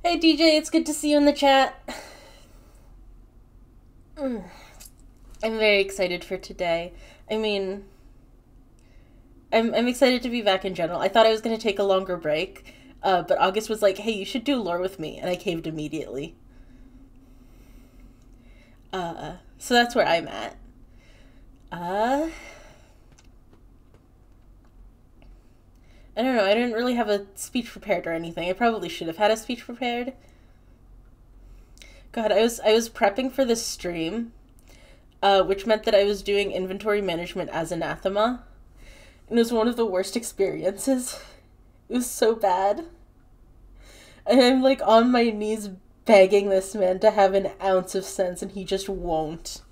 Hey DJ, it's good to see you in the chat. I'm very excited for today. I mean, I'm excited to be back in general. I thought I was going to take a longer break, but August was like, hey, you should do lore with me, and I caved immediately. So that's where I'm at. I don't know, I didn't really have a speech prepared or anything. I probably should have had a speech prepared. God, I was prepping for this stream, which meant that I was doing inventory management as anathema. And it was one of the worst experiences. It was so bad. And I'm like on my knees begging this man to have an ounce of sense, and he just won't.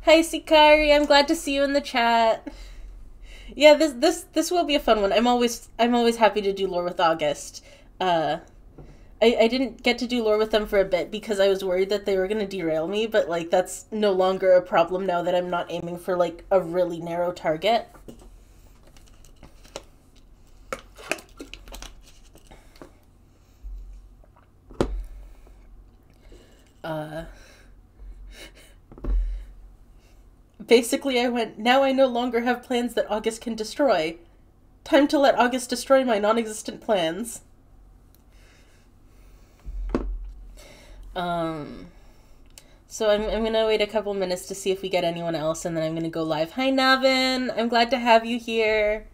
Hi Sikari, I'm glad to see you in the chat. Yeah, this will be a fun one. I'm always happy to do lore with August. I didn't get to do lore with them for a bit because I was worried that they were gonna derail me, but like that's no longer a problem now that I'm not aiming for like a really narrow target. Basically I went, now I no longer have plans that August can destroy. Time to let August destroy my non-existent plans. So I'm gonna wait a couple minutes to see if we get anyone else, and then I'm gonna go live. Hi Navin, I'm glad to have you here.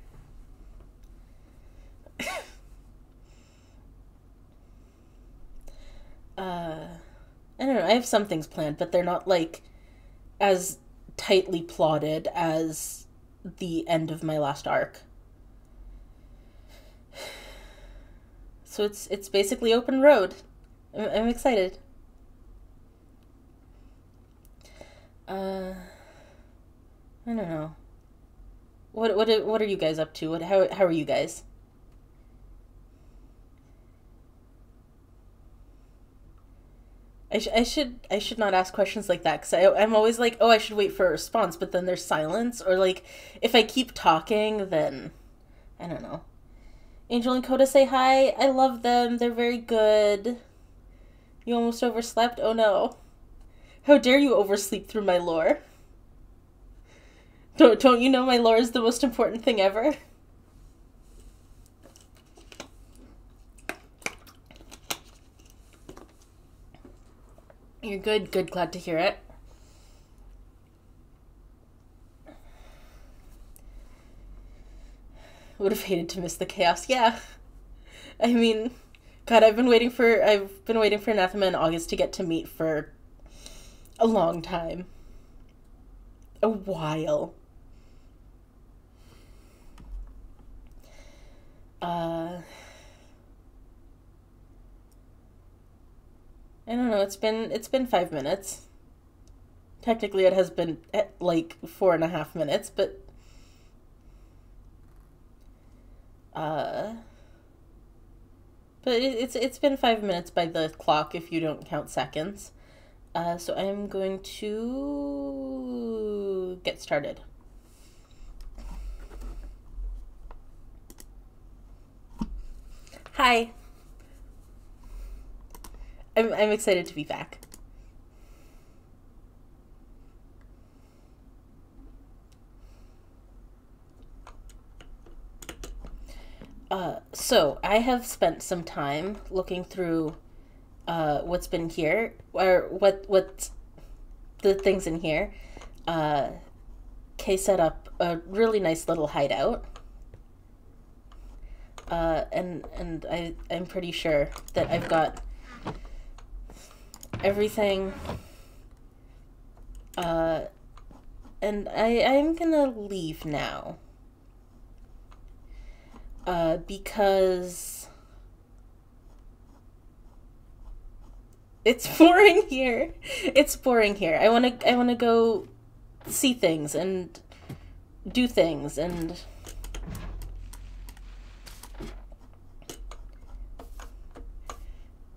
I don't know, I have some things planned, but they're not like as tightly plotted as the end of my last arc. So it's basically open road. I'm excited. I don't know. What are you guys up to? How are you guys? I should not ask questions like that because I'm always like, oh, I should wait for a response, but then there's silence, or like if I keep talking, then I don't know. Angel and Coda say hi. I love them. They're very good. You almost overslept? Oh no. How dare you oversleep through my lore? Don't you know my lore is the most important thing ever? You're good, good, glad to hear it. Would have hated to miss the chaos. Yeah. I mean, God, I've been waiting for Anathema and August to get to meet for a long time. A while. I don't know, it's been 5 minutes. Technically it has been like 4.5 minutes, uh but it's been 5 minutes by the clock if you don't count seconds. So I'm going to get started. Hi. I'm excited to be back. So I have spent some time looking through what's been here, or what the things in here. Kay set up a really nice little hideout. And I'm pretty sure that I've got everything. And I'm gonna leave now. Because it's boring here. It's boring here. I wanna go see things and do things and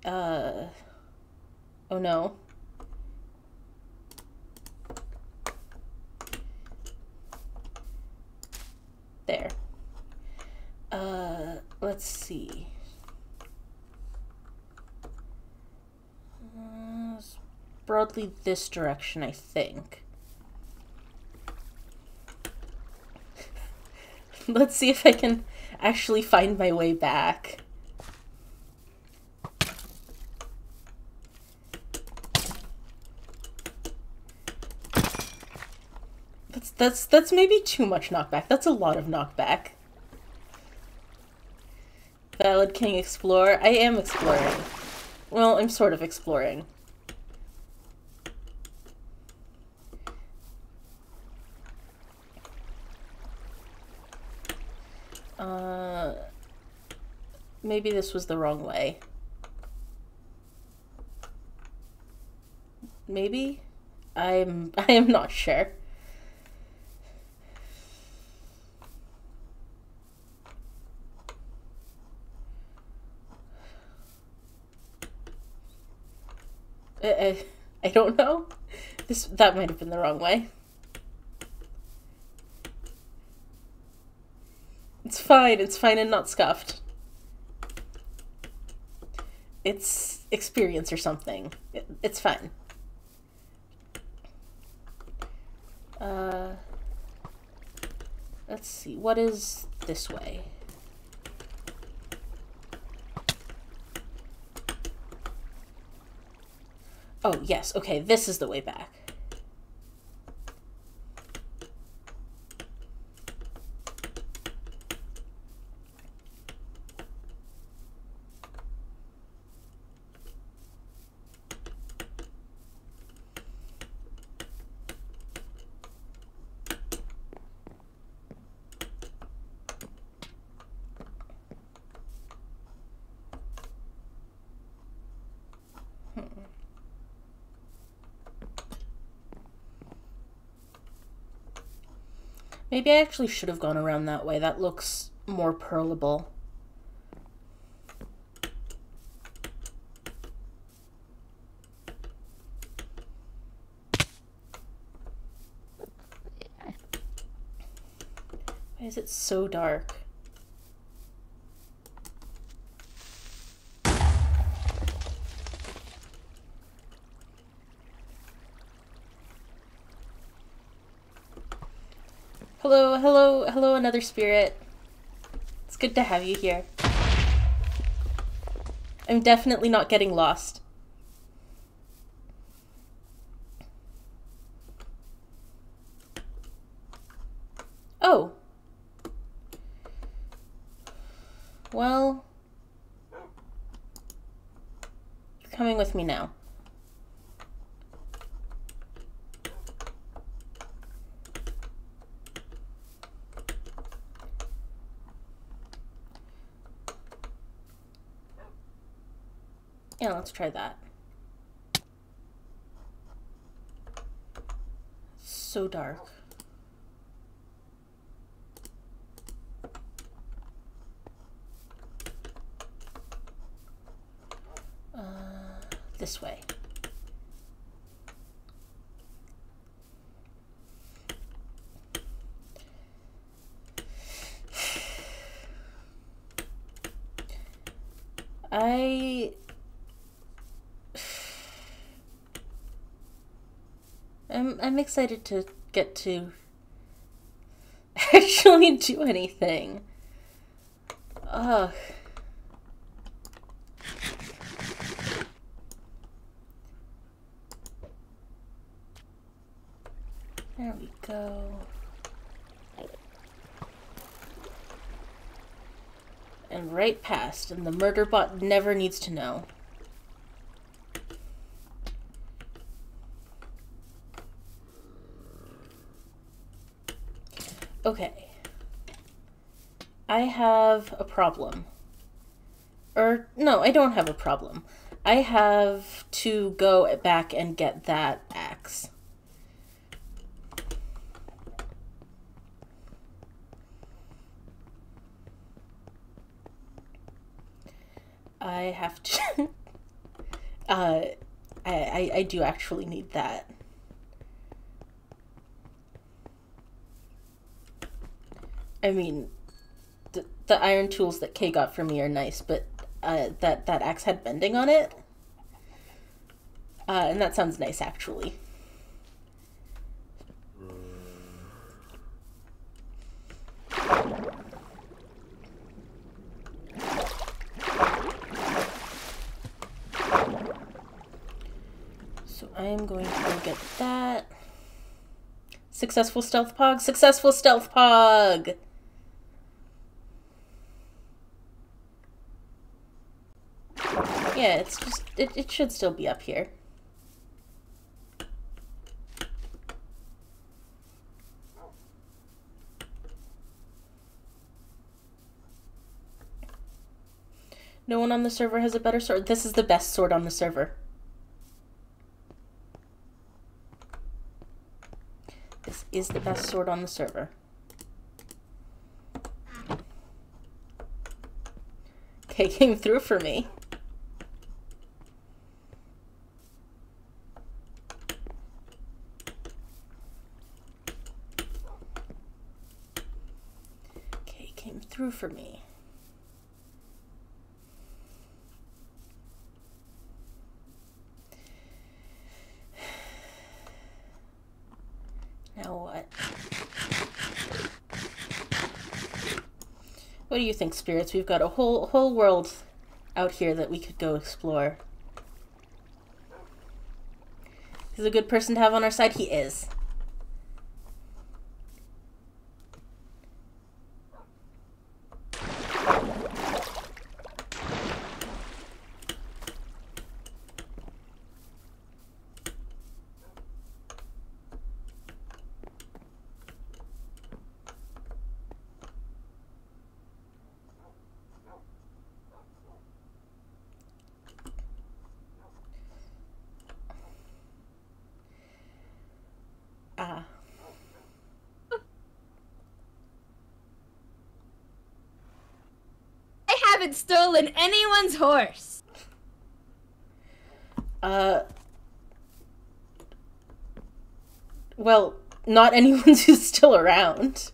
oh no. There. broadly this direction, I think. Let's see if I can actually find my way back. That's maybe too much knockback. That's a lot of knockback. Valid King Explorer. I am exploring. Well, I'm sort of exploring. Maybe this was the wrong way. Maybe? I am not sure. I don't know. That might have been the wrong way. It's fine and not scuffed. It's experience or something. It's fine. Let's see, what is this way? Oh, yes, okay, this is the way back. Maybe I actually should have gone around that way. That looks more pearlable. Why is it so dark? Hello, another spirit. It's good to have you here. I'm definitely not getting lost. Oh. Well, you're coming with me now. Yeah, let's try that. It's so dark. This way. I'm excited to get to actually do anything. Ugh. There we go. And right past, and the murder bot never needs to know. Okay. I have a problem. Or, no, I don't have a problem. I have to go back and get that axe. I have to... I do actually need that. I mean, the iron tools that Kay got for me are nice, but that axe had bending on it. And that sounds nice, actually. So I am going to go get that. Successful stealth pog. Successful stealth pog. Yeah, it's just, it should still be up here. No one on the server has a better sword. This is the best sword on the server. This is the best sword on the server. Okay, came through for me. Okay, came through for me. Now what? What do you think, spirits? We've got a whole world out here that we could go explore. He's a good person to have on our side. He is. I haven't stolen anyone's horse. Well, not anyone's who's still around.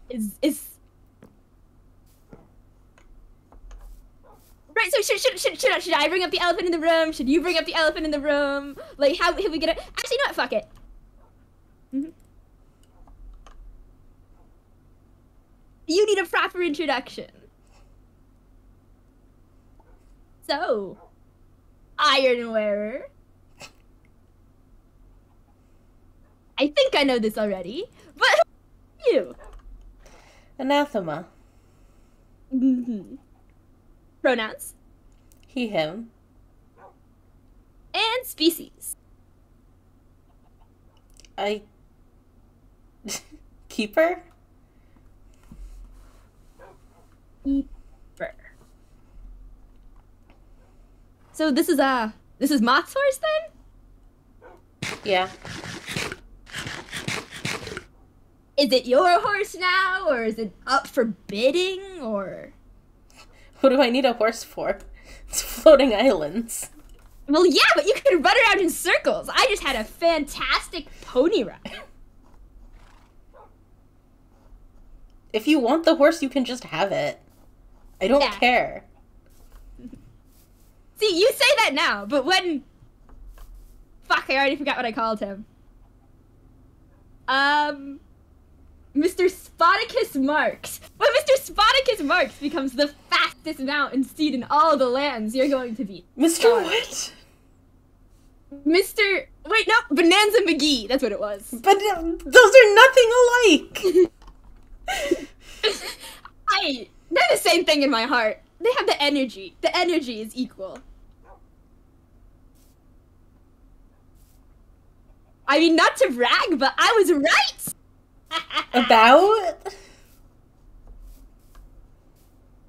Is right? So should I bring up the elephant in the room? Should you bring up the elephant in the room? Like, how we get it? Actually, you know what? Fuck it. You need a proper introduction. So, Iron Wearer. I think I know this already, but who are you? Anathema. Pronouns. He, him. And species. Keeper? Keeper. So this is Moth's horse then? Yeah. Is it your horse now, or is it up for bidding, or? What do I need a horse for? It's floating islands. Well, yeah, but you could run around in circles. I just had a fantastic pony ride. If you want the horse, you can just have it. I don't care. See, you say that now, but when... Fuck, I already forgot what I called him. Mr. Spoticus Marks. When Mr. Spoticus Marks becomes the fastest mountain steed in all the lands, you're going to be... Mr. What? Mr... Wait, no, Bonanza McGee. That's what it was. But those are nothing alike! They're the same thing in my heart. They have the energy. The energy is equal. I mean, not to brag, but I was right! About?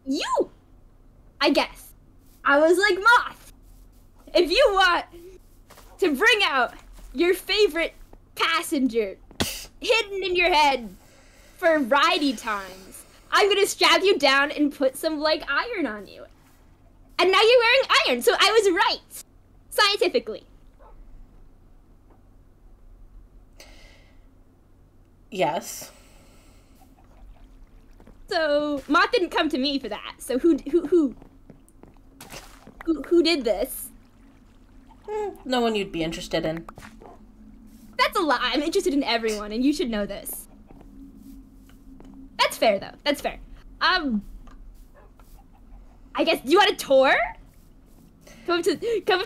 You! I guess. I was like Moth. If you want to bring out your favorite passenger hidden in your head for ridey times, I'm gonna strap you down and put some, like, iron on you. And now you're wearing iron, so I was right. Scientifically. Yes. So, Moth didn't come to me for that, so who? who did this. No one you'd be interested in. That's a lie. I'm interested in everyone, and you should know this. That's fair, though. That's fair. I guess, do you want a tour? Come up to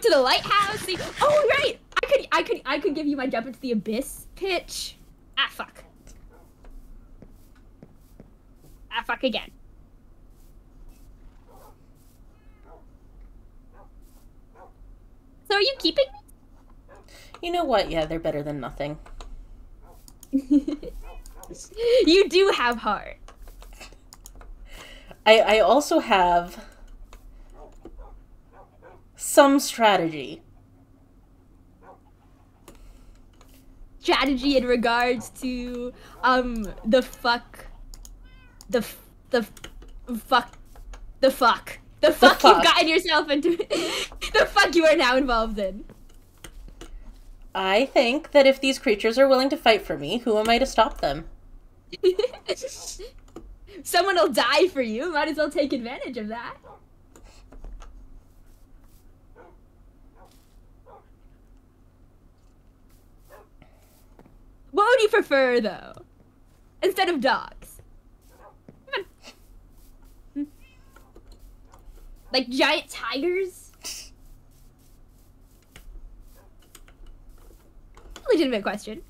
the lighthouse. See, oh right, I could give you my jump into the abyss pitch. Ah fuck. Ah fuck again. So are you keeping me? You know what? Yeah, they're better than nothing. You do have heart. I also have some strategy. Strategy in regards to the fuck you've gotten yourself into. The fuck you are now involved in. I think that if these creatures are willing to fight for me, who am I to stop them? Someone will die for you. Might as well take advantage of that. What would you prefer, though? Instead of dogs? Like giant tigers? Legitimate question.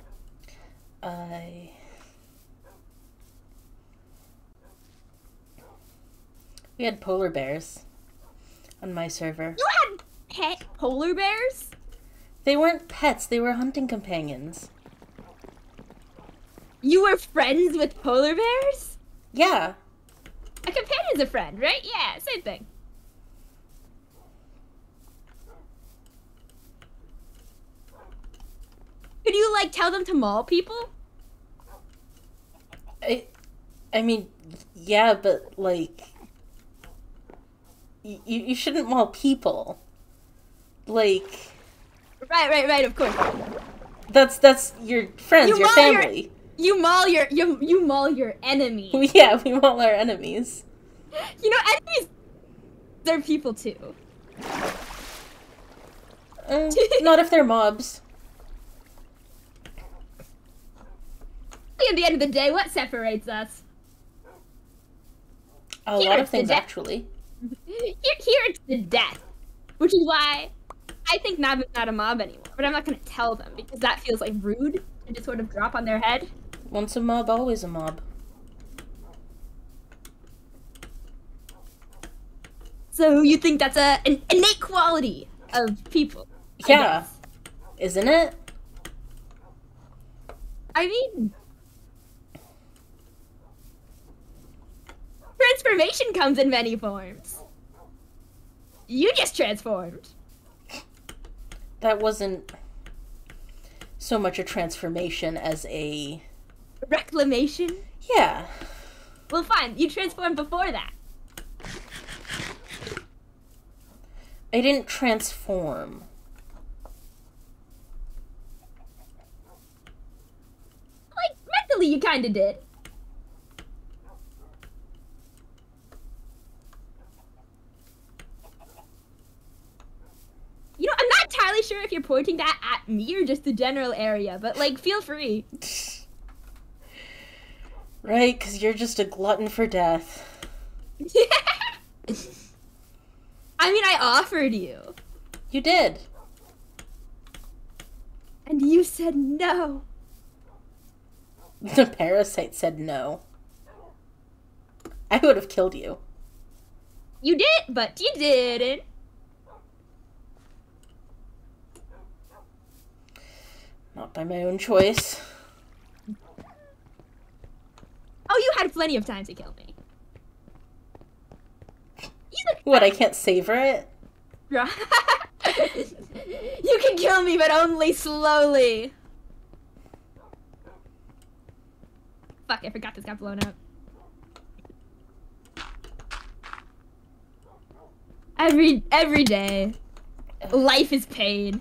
We had polar bears on my server. You had pet polar bears? They weren't pets, they were hunting companions. You were friends with polar bears? Yeah. A companion's a friend, right? Yeah, same thing. Could you, like, tell them to maul people? I mean, yeah, but, like... You shouldn't maul people. Like... Right, of course. That's your friends, your family. You maul your enemy. Yeah, we maul our enemies. You know, enemies are people too. Not if they're mobs. At the end of the day, what separates us? A lot of things, actually. Here it's the death. Which is why I think Nab is not a mob anymore. But I'm not going to tell them, because that feels like rude to just sort of drop on their head. Once a mob, always a mob. So you think that's an innate quality of people? Yeah. Isn't it? I mean... transformation comes in many forms. You just transformed. That wasn't so much a transformation as a... reclamation? Yeah. Well, fine. You transformed before that. I didn't transform. Like, mentally you kinda did. You know, I'm not entirely sure if you're pointing that at me or just the general area, but, like, feel free. Right, because you're just a glutton for death. I mean, I offered you. You did. And you said no. The parasite said no. I would have killed you. You did, but you didn't. Not by my own choice. Oh, you had plenty of time to kill me. What, I can't savor it? You can kill me, but only slowly. Fuck, I forgot this got blown up. Every day, life is pain.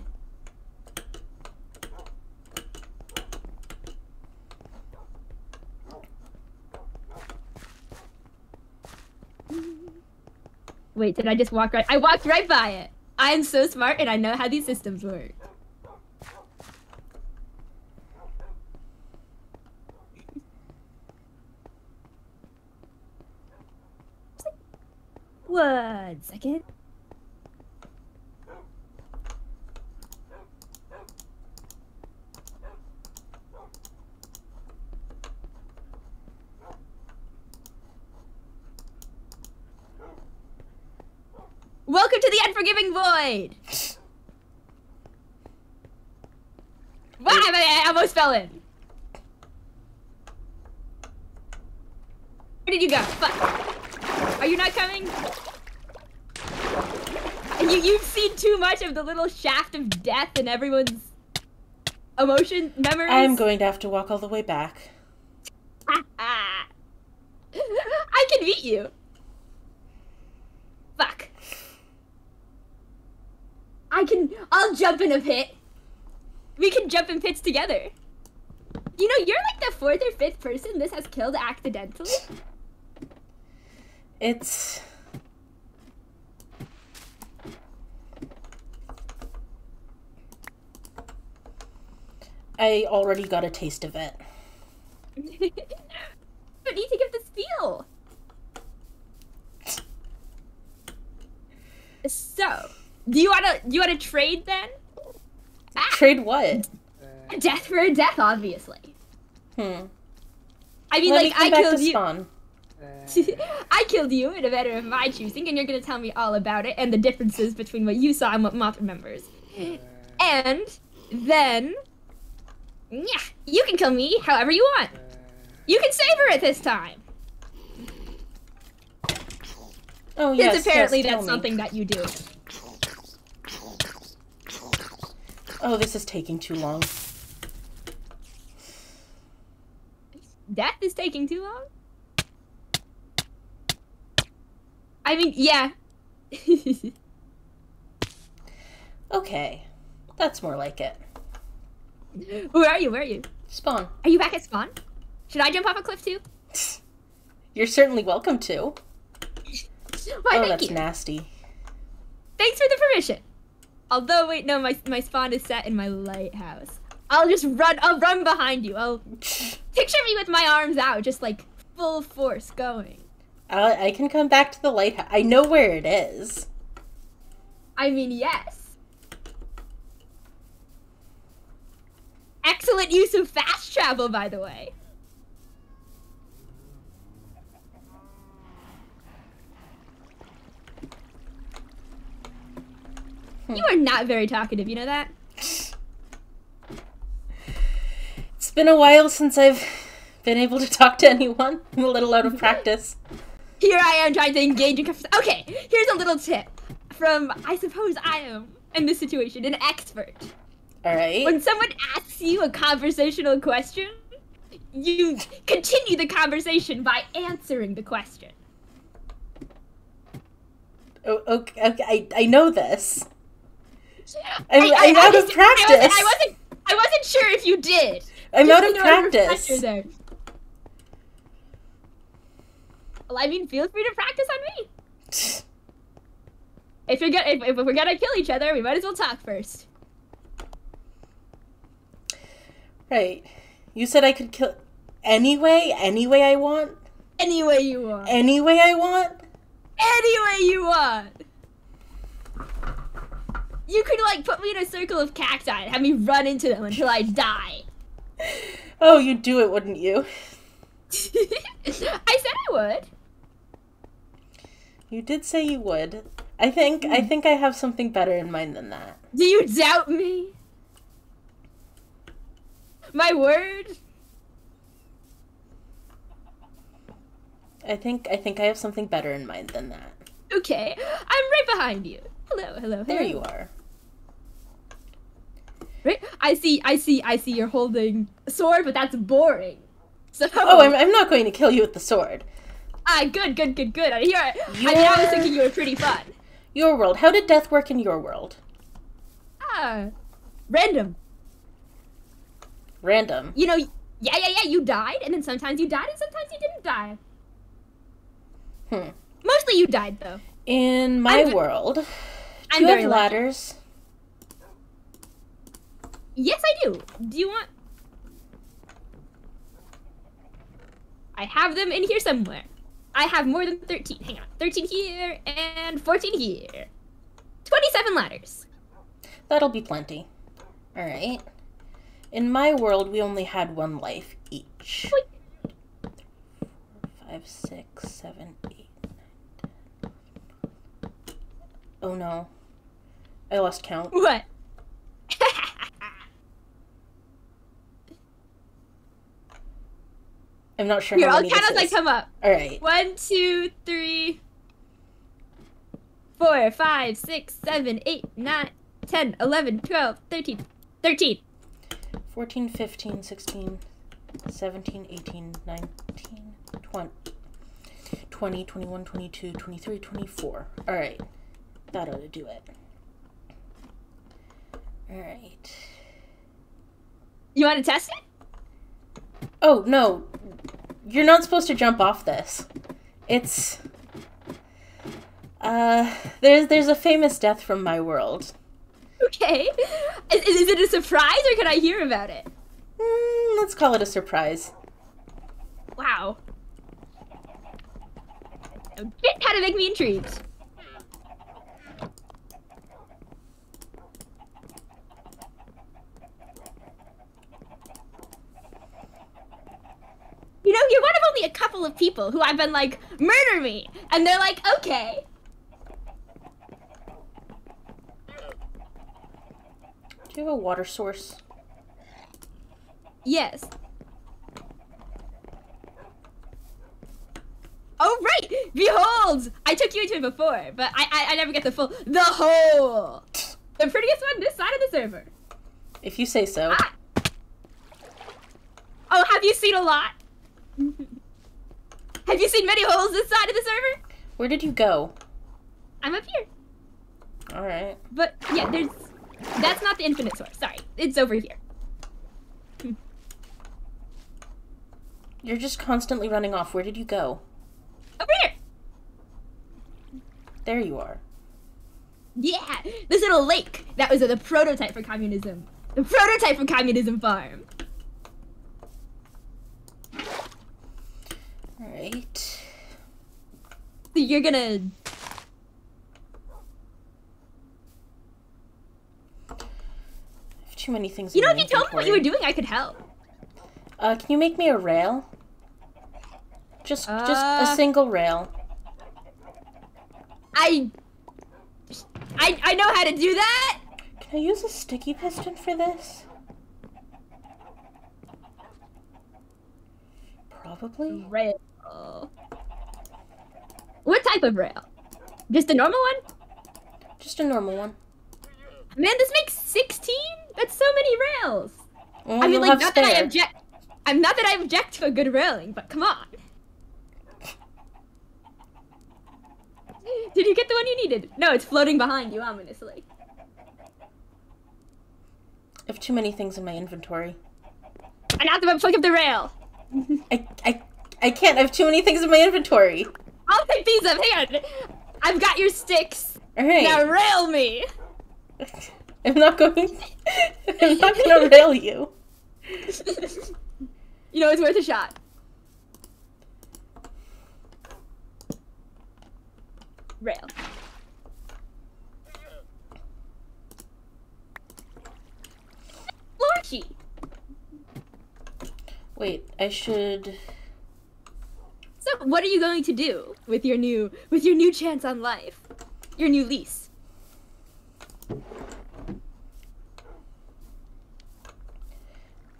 Wait, did I just walk right? I walked right by it. I am so smart and I know how these systems work. One second. Welcome to the unforgiving void! Wow, I almost fell in. Where did you go? Fuck. Are you not coming? You've seen too much of the little shaft of death in everyone's emotion memories. I'm going to have to walk all the way back. I can beat you. Fuck. I'll jump in a pit. We can jump in pits together. You know, you're like the 4th or 5th person this has killed accidentally. It's... I already got a taste of it. I need to get this feel. So, do you wanna trade then? Trade what? A death for a death, obviously. I mean, Let like, me come I back killed to you. spawn. I killed you in a matter of my choosing, and you're gonna tell me all about it and the differences between what you saw and what Moth remembers. And then, yeah, you can kill me however you want. You can savor it this time. Oh yes, Since apparently yes, tell that's me. something that you do. Oh, this is taking too long. Death is taking too long? I mean, yeah. Okay. That's more like it. Where are you? Where are you? Spawn. Are you back at spawn? Should I jump off a cliff too? You're certainly welcome to. Why, Oh, thank that's you. nasty. Thanks for the permission. Although, wait, no, my spawn is set in my lighthouse. I'll run behind you. I'll picture me with my arms out, just like full force going. I can come back to the lighthouse. I know where it is. I mean, yes. Excellent use of fast travel, by the way. You are not very talkative, you know that? It's been a while since I've been able to talk to anyone. I'm a little out of practice. Here I am trying to engage in conversation. Okay, here's a little tip from, I suppose I am, in this situation, an expert. Alright. When someone asks you a conversational question, you continue the conversation by answering the question. Oh, okay, I know this. I'm out of practice. I wasn't sure if you did. I'm Just out of to know a refresher practice. there. Well, I mean, feel free to practice on me. If we're gonna kill each other, we might as well talk first. Right. You said I could kill any way I want? Any way you want. Any way I want? Any way you want. You could, like, put me in a circle of cacti and have me run into them until I die. Oh, you'd do it, wouldn't you? I said I would. You did say you would. I think I have something better in mind than that. Do you doubt me? My word? I think I have something better in mind than that. Okay, I'm right behind you. Hello. There you are. Right? I see you're holding a sword, but that's boring. So Oh, I'm not going to kill you with the sword. Good. I was thinking you were pretty fun. Your world. How did death work in your world? Random. Random. You know, yeah, you died, and then sometimes you died, and sometimes you didn't die. Mostly you died, though. In my world, do I'm you very have lucky. ladders? Yes, I do. Do you want? I have them in here somewhere. I have more than 13. Hang on. 13 here and 14 here. 27 ladders. That'll be plenty. Alright. In my world, we only had 1 life each. 5, 6, 7, 8, 9, 10. Oh no. I lost count. What? I'm not sure Here, how I'll many count as this I is. come up. Alright. 1, 2, 3, 4, 5, 6, 7, 8, 9, 10, 11, 12, 13. 13. 14, 15, 16, 17, 18, 19, 20. 20, 21, 22, 23, 24. Alright. That ought to do it. Alright. You want to test it? Oh, no. You're not supposed to jump off this. It's... There's a famous death from my world. Okay. Is it a surprise or can I hear about it? Let's call it a surprise. Wow. Get how to make me intrigued. You know, you're one of only a couple of people who I've been like, murder me! And they're like, okay. Do you have a water source? Yes. Oh, right! Behold! I took you into it before, but I never get the whole. The prettiest one this side of the server. If you say so. Ah. Oh, have you seen a lot? Have you seen many holes this side of the server? Where did you go? I'm up here. Alright. But, yeah, that's not the infinite source. Sorry. It's over here. You're just constantly running off. Where did you go? Over here! There you are. Yeah! This little lake. That was the prototype for communism. The prototype for communism farm. Alright. So you're gonna... I have too many things You know, in if my you told me what you inventory. were doing, I could help. Can you make me a rail? Just a single rail. I know how to do that! Can I use a sticky piston for this? Probably. Rail. What type of rail? Just a normal one? Just a normal one. Man, this makes 16? That's so many rails! Well, I mean, you'll like, have not that I spare. object... not that I object to a good railing, but come on. Did you get the one you needed? No, it's floating behind you, ominously. I have too many things in my inventory. I got them, pick up the rail. I can't. I have too many things in my inventory. I'll pick these up, hang on. I've got your sticks. Alright. Now rail me. I'm not going... I'm not gonna rail you. You know, it's worth a shot. Rail. Lorchy. Wait, I should... So, what are you going to do with your new chance on life? Your new lease?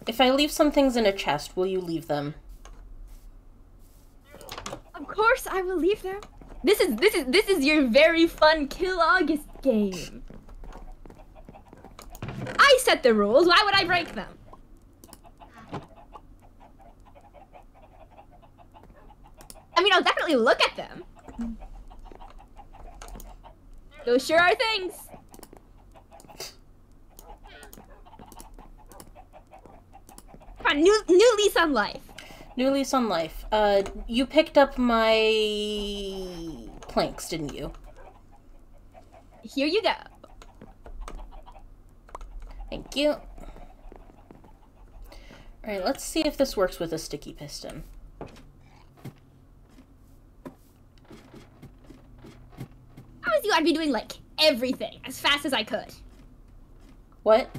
If I leave some things in a chest, will you leave them? Of course I will leave them. This is your very fun Kill August game. I set the rules, why would I break them? I mean, I'll definitely look at them. Those sure are things. Come on, new lease on life. New lease on life. You picked up my planks, didn't you? Here you go. Thank you. Alright, let's see if this works with a sticky piston. I was you, I'd be doing, like, everything as fast as I could. What?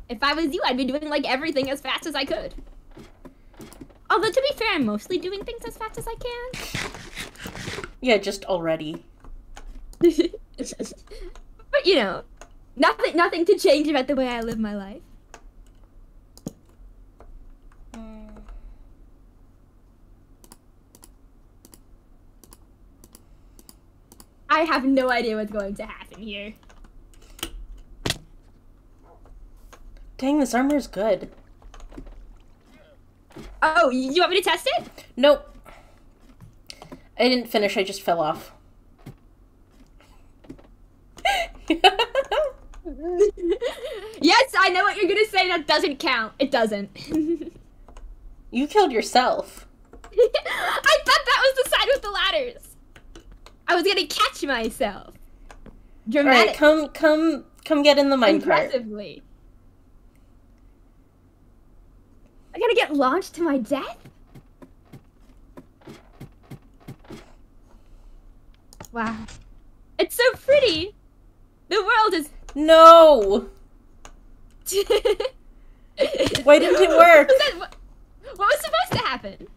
If I was you, I'd be doing, like, everything as fast as I could. Although, to be fair, I'm mostly doing things as fast as I can. Yeah, just already. But, you know, nothing to change about the way I live my life. I have no idea what's going to happen here. Dang, this armor is good. Oh, you want me to test it? Nope. I didn't finish, I just fell off. Yes, I know what you're gonna say. That doesn't count. It doesn't. You killed yourself. I thought that was the side with the ladders. I was gonna catch myself. Dramatic. Alright, come get in the minecart. Impressively. I gotta get launched to my death? Wow. It's so pretty. The world is... No! Why didn't it work? What was supposed to happen?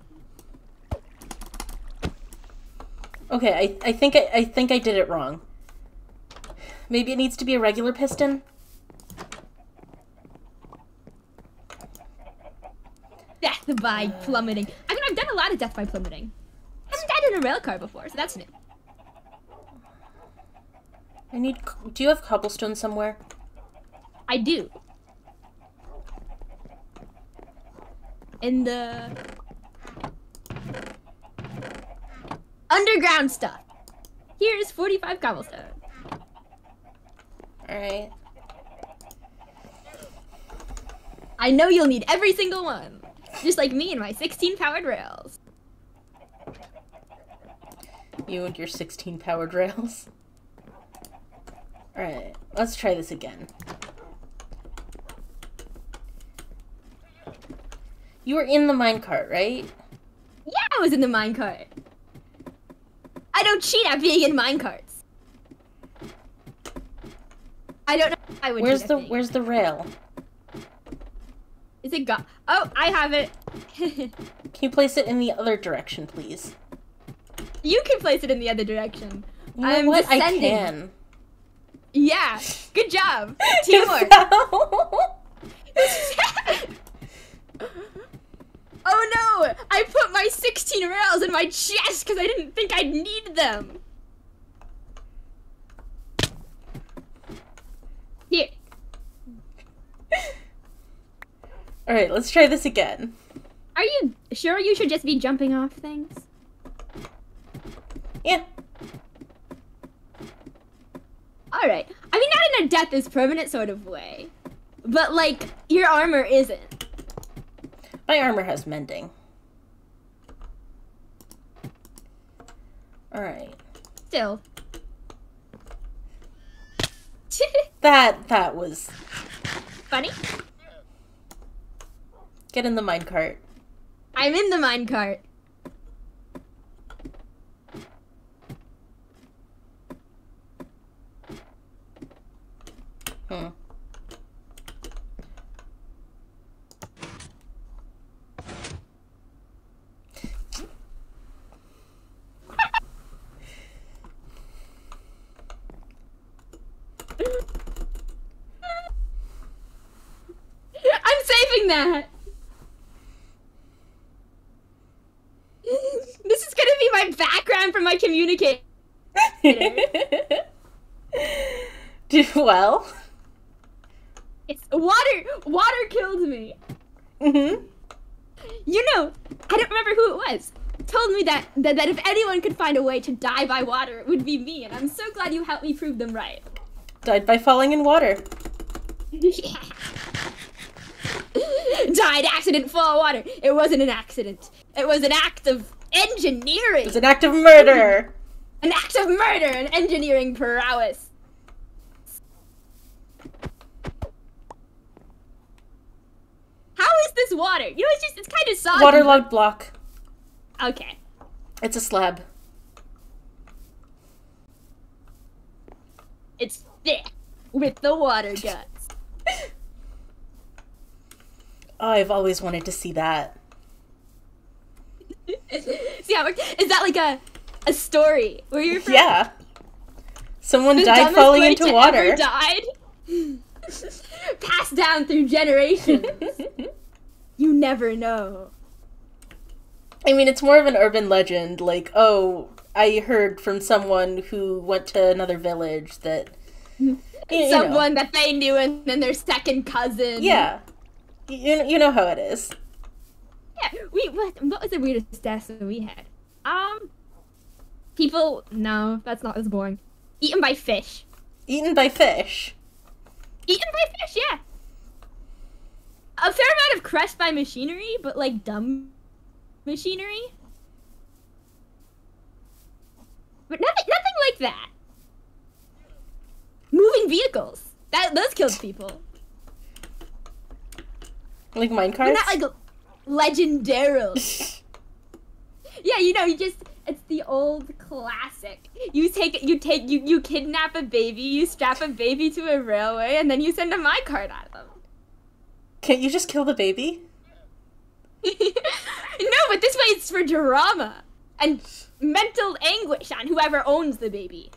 Okay, I think I did it wrong. Maybe it needs to be a regular piston? Death by plummeting. I mean, I've done a lot of death by plummeting. I haven't died in a rail car before, so that's new. Do you have cobblestone somewhere? I do. In the... underground stuff. Here's 45 cobblestone. Alright. I know you'll need every single one. Just like me and my 16 powered rails. You and your 16 powered rails. Alright, let's try this again. You were in the minecart, right? Yeah, I was in the minecart. I don't cheat at being in minecarts. I don't know if I would Where's the rail? Is it gone? Oh, I have it. Can you place it in the other direction, please? You can place it in the other direction. You know I'm what? descending. I can. Yeah, good job. Teamwork. Oh no! I put my 16 rails in my chest because I didn't think I'd need them. Here. Alright, let's try this again. Are you sure you should just be jumping off things? Yeah. Alright. I mean, not in a death is permanent sort of way. But, like, your armor isn't. My armor has mending. Alright. Still. That was... Funny? Get in the minecart. I'm in the minecart. I'm saving that. This is gonna be my background for my communicator. Do well. It's water killed me. Mm-hmm. You know, I don't remember who it was. Told me that if anyone could find a way to die by water, it would be me, and I'm so glad you helped me prove them right. Died by falling in water. Yeah. Died accident, fall of water. It wasn't an accident. It was an act of engineering. It was an act of murder. An act of murder and engineering prowess. How is this water? You know, it's kind of soggy. Waterlogged block. Okay. It's a slab. It's thick with the water guts. Oh, I've always wanted to see that. See how is that like a story where you're from? Yeah. Someone The died dumbest falling way into to water. ever died? Passed down through generations. You never know. I mean, it's more of an urban legend, like, oh, I heard from someone who went to another village that... Someone that they knew and then their second cousin. Yeah. You know how it is. Yeah, what was the weirdest death that we had? People, no, that's not as boring. Eaten by fish. Eaten by fish? Eaten by fish, yeah. A fair amount of crushed by machinery, but like dumb machinery. But nothing like that. Moving vehicles. Those killed people. Like minecarts? They're not like legendarily. Yeah, you know, it's the old classic. You kidnap a baby, you strap a baby to a railway, and then you send a minecart at them. Can't you just kill the baby? No, but this way it's for drama and mental anguish on whoever owns the baby.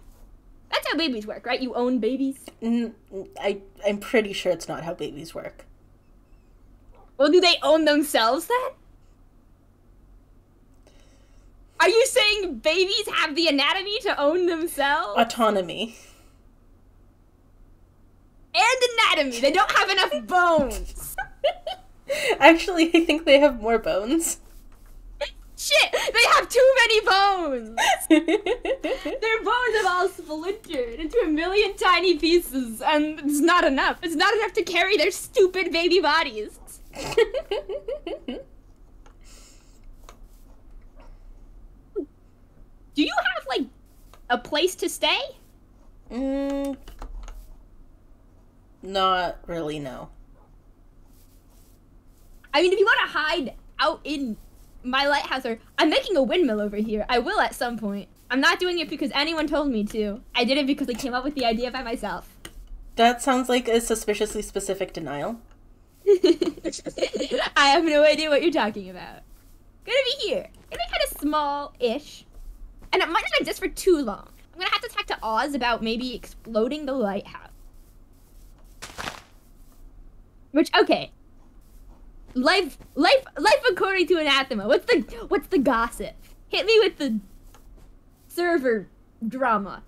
That's how babies work, right? You own babies? I'm pretty sure it's not how babies work. Well, do they own themselves then? Are you saying babies have the anatomy to own themselves? Autonomy. And anatomy. They don't have enough bones. Actually, I think they have more bones. Shit! They have too many bones! Their bones have all splintered into a million tiny pieces, and it's not enough. It's not enough to carry their stupid baby bodies. Do you have, like, a place to stay? Not really, no. I mean, if you want to hide out in my lighthouse, or I'm making a windmill over here. I will at some point. I'm not doing it because anyone told me to. I did it because I came up with the idea by myself. That sounds like a suspiciously specific denial. I have no idea what you're talking about. Gonna be here. Gonna be kind of small-ish. And it might not exist for too long. I'm gonna have to talk to Oz about maybe exploding the lighthouse. Which, okay. Life according to Anathema. What's the gossip? Hit me with the server drama.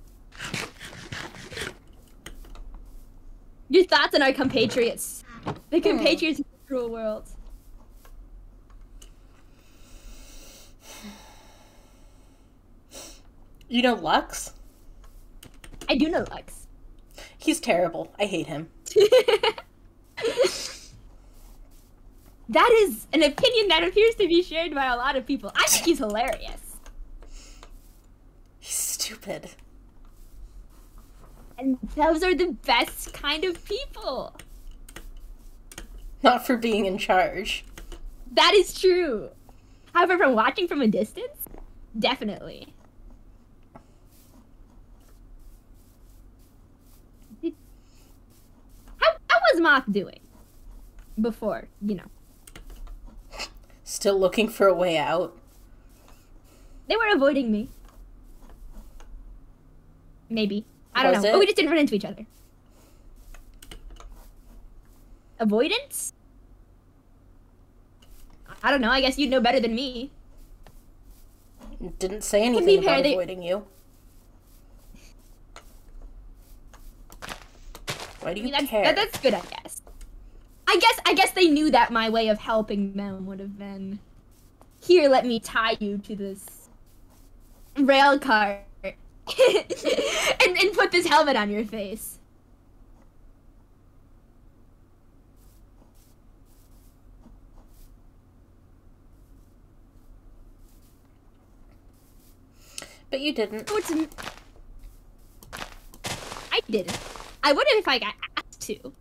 Your thoughts on our compatriots. The compatriots in the cruel world. You know Lux? I do know Lux. He's terrible. I hate him. That is an opinion that appears to be shared by a lot of people. I think he's hilarious. He's stupid. And those are the best kind of people. Not for being in charge. That is true. However, from watching from a distance, definitely. How was Moth doing? Before, you know. Still looking for a way out. They were avoiding me. Maybe. I don't Was know. it? But we just didn't run into each other. Avoidance? I don't know. I guess you'd know better than me. Didn't say anything fair, about they- avoiding you. Why do you care? That's good, I guess. I guess they knew that my way of helping them would have been, here, let me tie you to this rail car and put this helmet on your face. But you didn't. Oh, I didn't. I would have if I got asked to.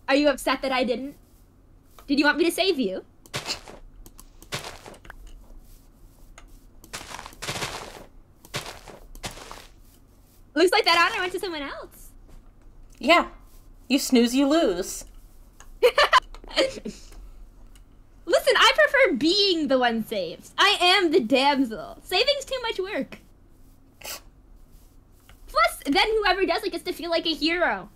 Are you upset that I didn't? Did you want me to save you? Looks like that honor went to someone else. Yeah. You snooze, you lose. Listen, I prefer being the one saved. I am the damsel. Saving's too much work. Plus, then whoever does it gets to feel like a hero.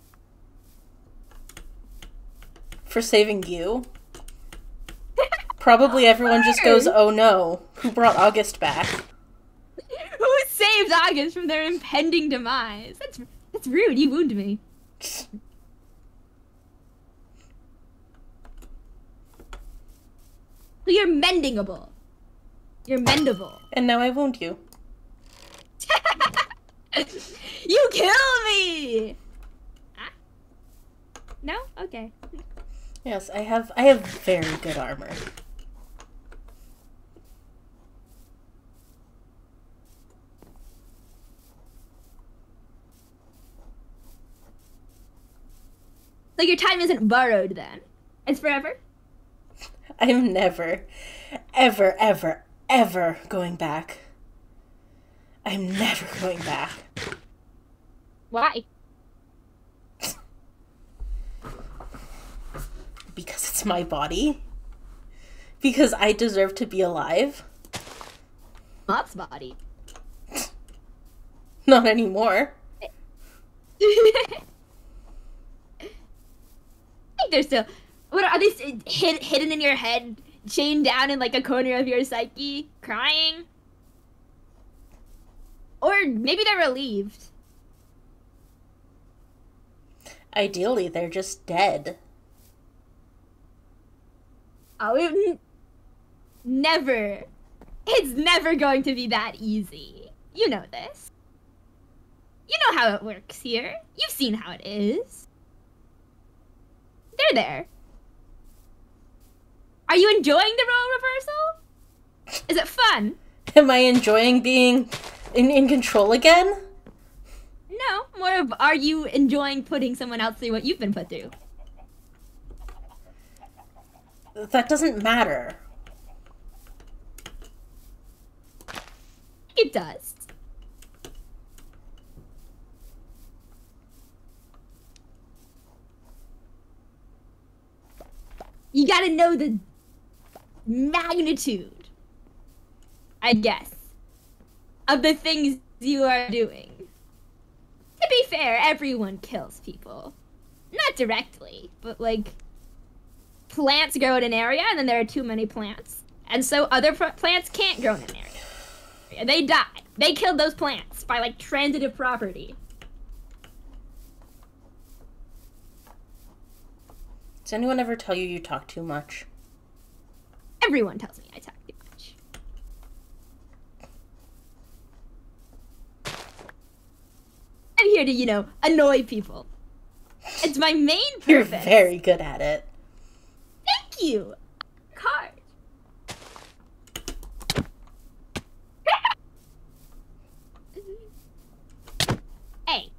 For saving you? Probably everyone just goes, oh no, who brought August back? Who saved August from their impending demise? That's rude, you wound me. You're mendingable. You're mendable. And now I wound you. You kill me! Ah? No? Okay. Yes, I have very good armor. So your time isn't borrowed then? It's forever? I'm never, ever, ever, ever going back. I'm never going back. Why? Because it's my body. Because I deserve to be alive. Moth's body. Not anymore. I think they're still... What are they hidden in your head, chained down in like a corner of your psyche, crying? Or maybe they're relieved. Ideally, they're just dead. Oh, never. It's never going to be that easy. You know this. You know how it works here. You've seen how it is. They're there. Are you enjoying the role reversal? Is it fun? Am I enjoying being in control again? No, more of are you enjoying putting someone else through what you've been put through? That doesn't matter. It does. You gotta know the magnitude, I guess, of the things you are doing. To be fair, everyone kills people. Not directly, but like, plants grow in an area and then there are too many plants. And so other plants can't grow in an area. They die. They killed those plants by like transitive property. Does anyone ever tell you you talk too much? Everyone tells me I talk too much. I'm here to, you know, annoy people. It's my main purpose. You're very good at it. Thank you. Card. Hey.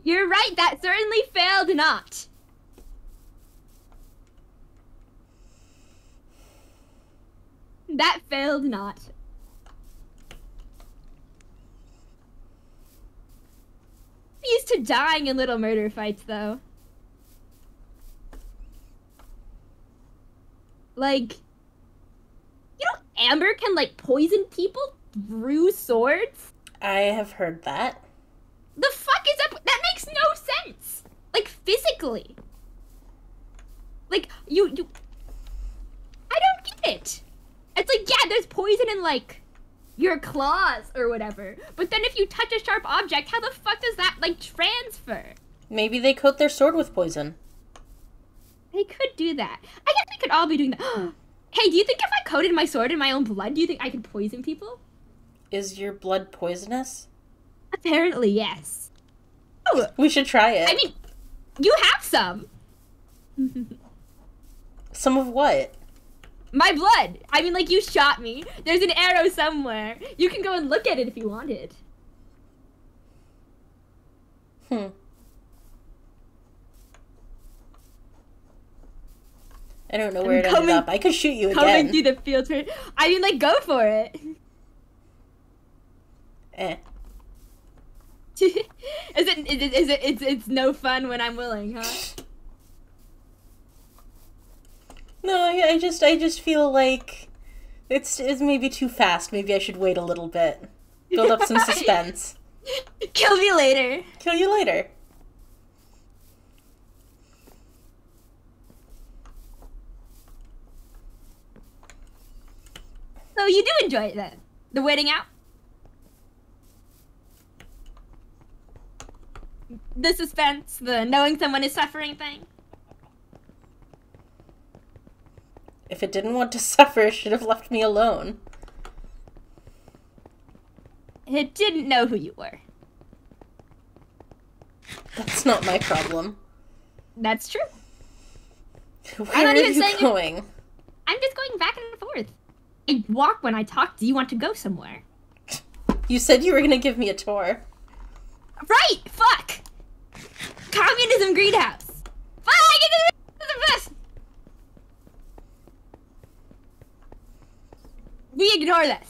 You're right, that certainly failed not. That failed not. I'm used to dying in little murder fights, though. Like, you know, Amber can, like, poison people through swords? I have heard that. The fuck is up? That makes no sense. Like, physically. Like, you... I don't get it. It's like, yeah, there's poison in, like, your claws or whatever. But then if you touch a sharp object, how the fuck does that, like, transfer? Maybe they coat their sword with poison. They could do that. I guess we could all be doing that. Hey, do you think if I coated my sword in my own blood, do you think I could poison people? Is your blood poisonous? Apparently, yes. Oh, We should try it. I mean, you have some. Some of what? My blood. I mean, like, you shot me. There's an arrow somewhere. You can go and look at it if you wanted. I don't know where it ended up. I could shoot you Coming again. through the field. I mean, like, go for it. It's no fun when I'm willing, huh? No, I just feel like it's maybe too fast. Maybe I should wait a little bit. Build up some suspense. Kill me later. Kill you later. So you do enjoy it then? The waiting out? The suspense, the knowing someone is suffering thing? If it didn't want to suffer, it should have left me alone. It didn't know who you were. That's not my problem. That's true. Where I'm not are even you saying going? I'm just going back and forth. I walk when I talk. Do you want to go somewhere? You said you were gonna give me a tour. Right! Fuck! Communism greenhouse! Fuck! We ignore this.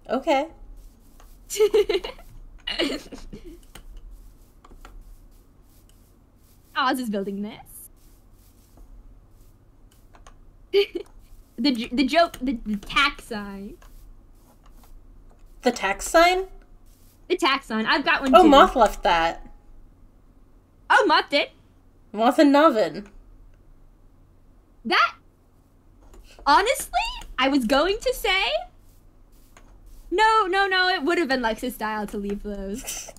Okay. Oz is building this. the joke, the tax sign. The tax sign? The tax sign. I've got one Oh, too. Moth left that. Oh, Moth did? Moth and Novin. That, honestly, I was going to say, no, it would have been Lex's style to leave those.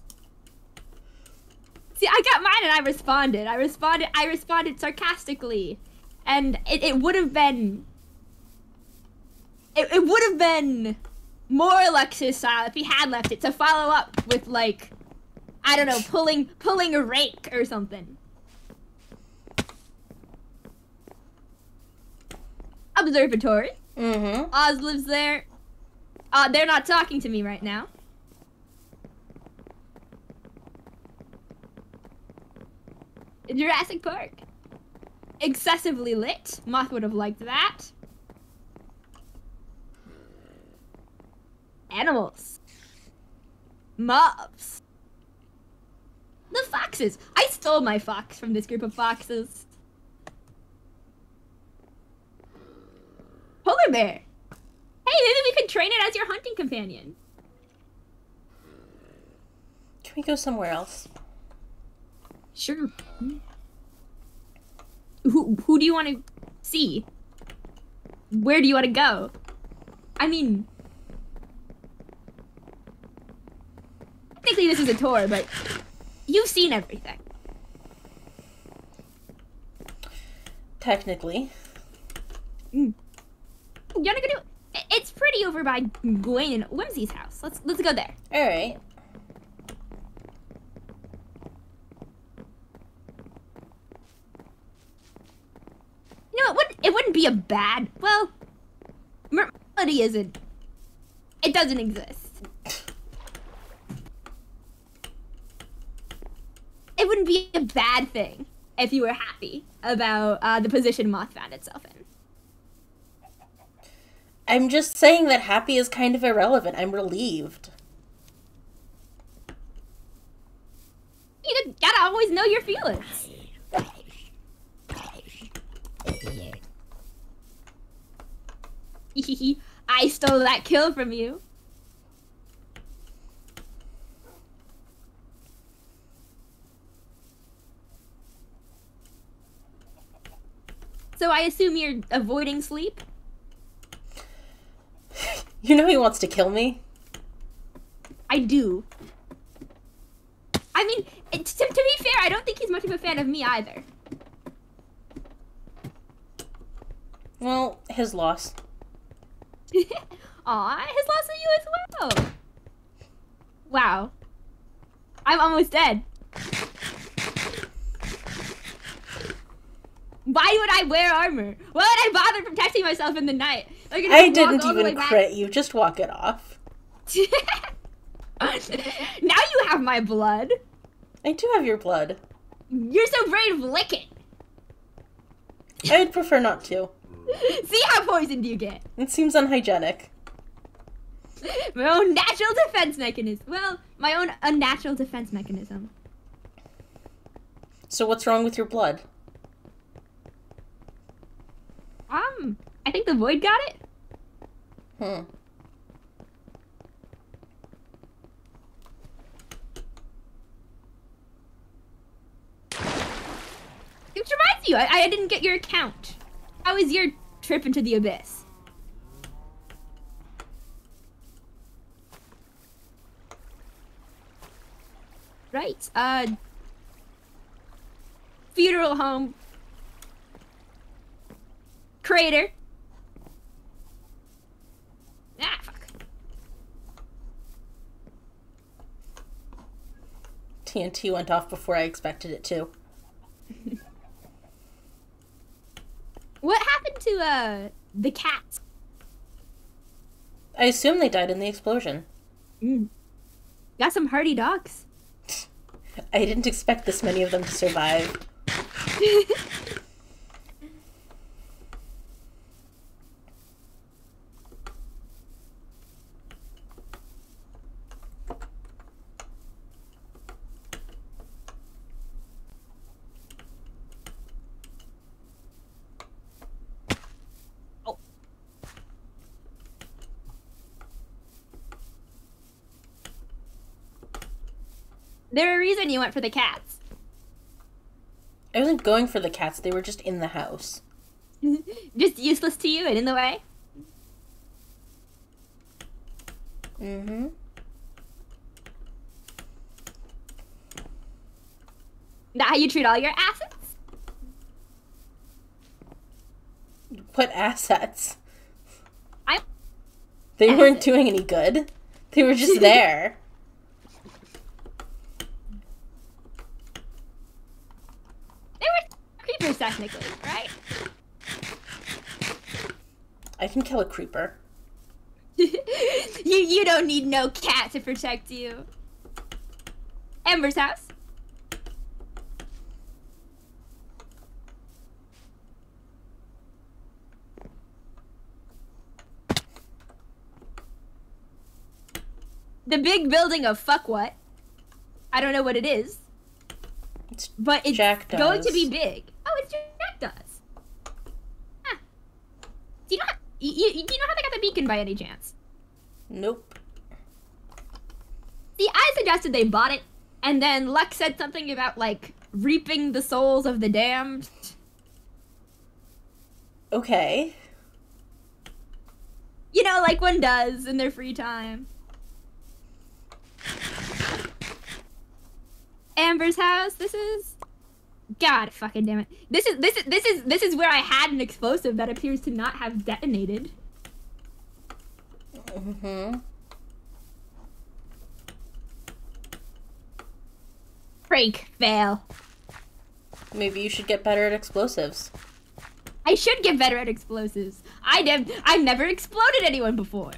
See, I got mine and I responded. I responded sarcastically. And it would have been, it would have been more Lex's style if he had left it to follow up with, like, I don't know, pulling a rake or something. Observatory. Mm-hmm. Oz lives there. They're not talking to me right now. Jurassic Park. Excessively lit. Moth would have liked that. Animals. Mobs. The foxes. I stole my fox from this group of foxes. Polar bear. Hey, maybe we could train it as your hunting companion. Can we go somewhere else? Sure. Who do you want to see? Where do you want to go? I mean, technically this is a tour, but you've seen everything. Technically. You wanna go do? It's pretty over by Gwen and Whimsy's house. Let's go there. All right. You know, it wouldn't be a bad. Well, morality isn't. It doesn't exist. It wouldn't be a bad thing if you were happy about the position Moth found itself in. I'm just saying that happy is kind of irrelevant. I'm relieved. You gotta always know your feelings. I stole that kill from you. So I assume you're avoiding sleep? You know he wants to kill me? I do. I mean, to be fair, I don't think he's much of a fan of me either. Well, his loss. Aw, his loss of you as well. Wow. I'm almost dead. Why would I wear armor? Why would I bother protecting myself in the night? Like, I didn't even crit you. Just walk it off. Now you have my blood. I do have your blood. You're so brave, lick it. I'd prefer not to. See how poisoned you get. It seems unhygienic. My own natural defense mechanism. Well, my own unnatural defense mechanism. So what's wrong with your blood? I think the void got it. Which reminds you, I didn't get your account. How was your trip into the abyss? Right, funeral home. Crater. Ah, fuck. TNT went off before I expected it to. What happened to, the cats? I assume they died in the explosion. Got some hardy dogs. I didn't expect this many of them to survive. There's a reason you went for the cats. I wasn't going for the cats, they were just in the house. Just useless to you and in the way? Mm-hmm. That how you treat all your assets? What assets? I'm They weren't doing any good. They were just there. They were creepers technically, right? I can kill a creeper. You don't need no cat to protect you. Ember's house. The big building of fuck what? I don't know what it is. But it's going to be big. Oh, it's Jack does. Huh. Do you know how, do you know how they got the beacon by any chance? Nope. See, I suggested they bought it, and then Luck said something about, like, reaping the souls of the damned. Okay. You know, like one does in their free time. Amber's house. This is. God fucking damn it. This is where I had an explosive that appears to not have detonated. Mm-hmm. Prank fail. Maybe you should get better at explosives. I should get better at explosives. I've never exploded anyone before.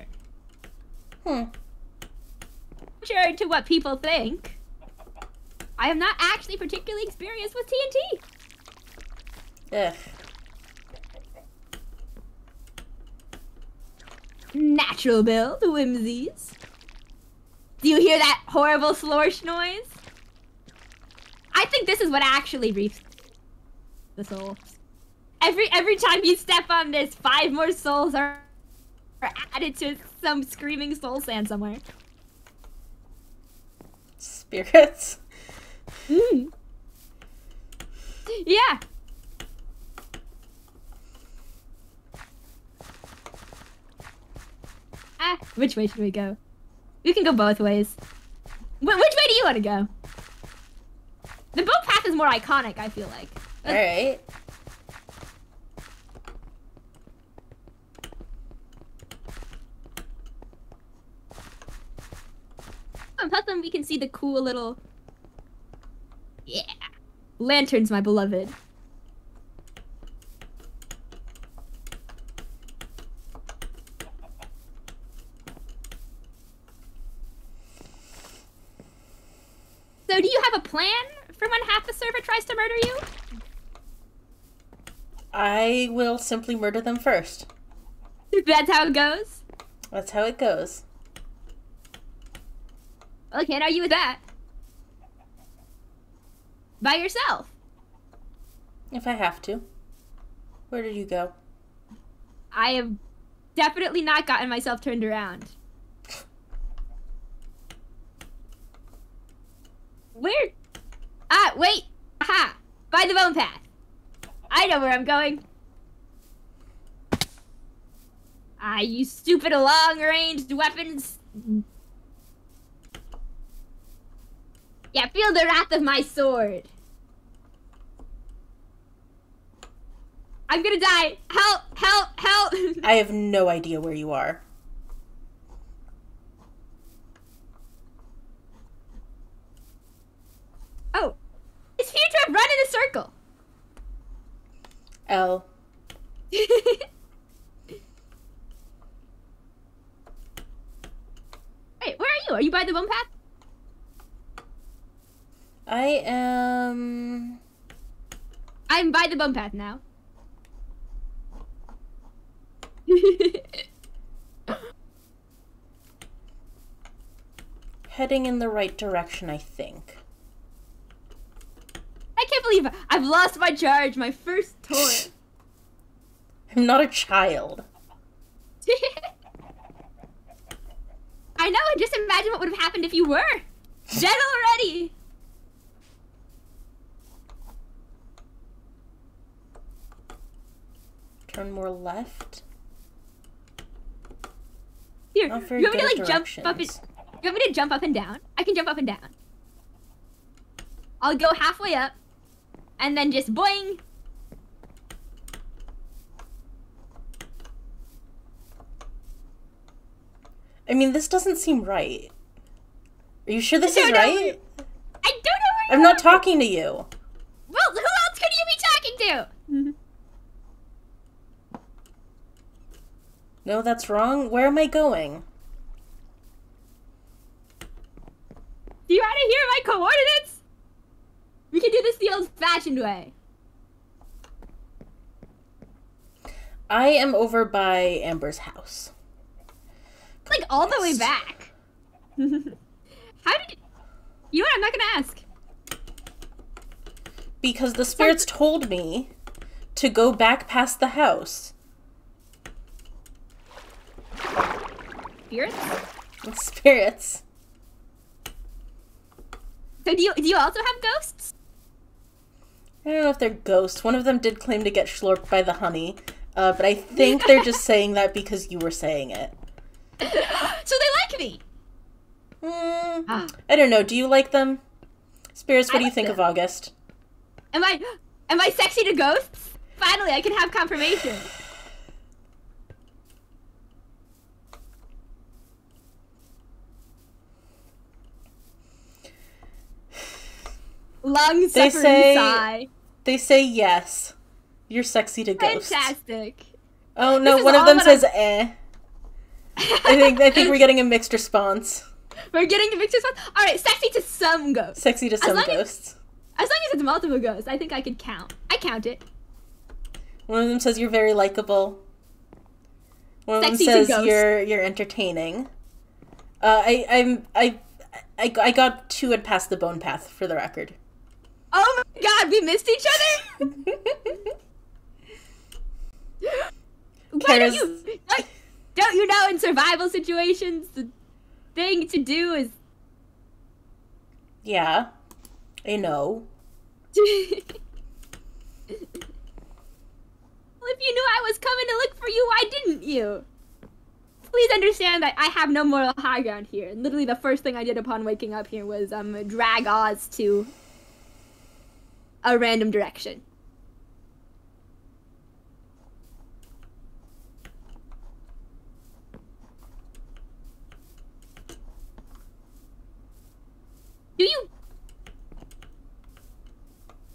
Contrary to what people think, I am not actually particularly experienced with TNT. Ugh. Natural build, whimsies. Do you hear that horrible slorsh noise? I think this is what actually reaps the souls. Every time you step on this, 5 more souls are added to some screaming soul sand somewhere. Spirits? Yeah. Which way should we go? We can go both ways. Which way do you want to go? The boat path is more iconic, I feel like. Alright. Plus we can see the cool little... Yeah. Lanterns, my beloved. So do you have a plan for when half the server tries to murder you? I will simply murder them first. That's how it goes? That's how it goes. Well, I can't argue with that. By yourself. If I have to. Where did you go? I have definitely not gotten myself turned around. Where? Ah, wait. Aha. By the bone path. I know where I'm going. Ah, you stupid long-ranged weapons. Yeah, feel the wrath of my sword. I'm gonna die. Help, help, help. I have no idea where you are. Oh, it's future run in a circle. L. Wait, where are you? Are you by the bone path? I am... I'm by the bone path now. heading in the right direction, I think. I can't believe I've lost my charge, my first tour. I'm not a child. I know, and just imagine what would have happened if you were. Dead already. Turn more left. Here, Not you very want me to good like jump up and... directions. You want me to jump up and down? I can jump up and down. I'll go halfway up, and then just boing. I mean, this doesn't seem right. Are you sure this is I don't know right? where you I'm not are. talking to you. Well, who else could you be talking to? No, that's wrong. Where am I going? Do you want to hear my coordinates? We can do this the old-fashioned way. I am over by Amber's house. Like all the way back. How did you know what? I'm not gonna ask. Because the spirits told me to go back past the house. Spirits? Spirits. So do you also have ghosts? I don't know if they're ghosts. One of them did claim to get schlorped by the honey. But I think they're just saying that because you were saying it. So they like me. I don't know. Do you like them? Spirits, what do you like think them. of August? Am I sexy to ghosts? Finally, I can have confirmation. Long suffering sigh. They say yes. You're sexy to ghosts. Fantastic. Oh no, This one is of them all says eh. I think we're getting a mixed response. We're getting a mixed response. All right, sexy to some ghosts. Sexy to some ghosts. As long as it's multiple ghosts, I think I could count. I count it. One of them says you're very likable. One of Sexy them to says ghost. you're entertaining. I got 2 and past the bone path for the record. Oh my god, we missed each other? Why don't you know in survival situations the thing to do is... Yeah, I know. Well, if you knew I was coming to look for you, why didn't you? Please understand that I have no moral high ground here. And literally the first thing I did upon waking up here was drag Oz to a random direction.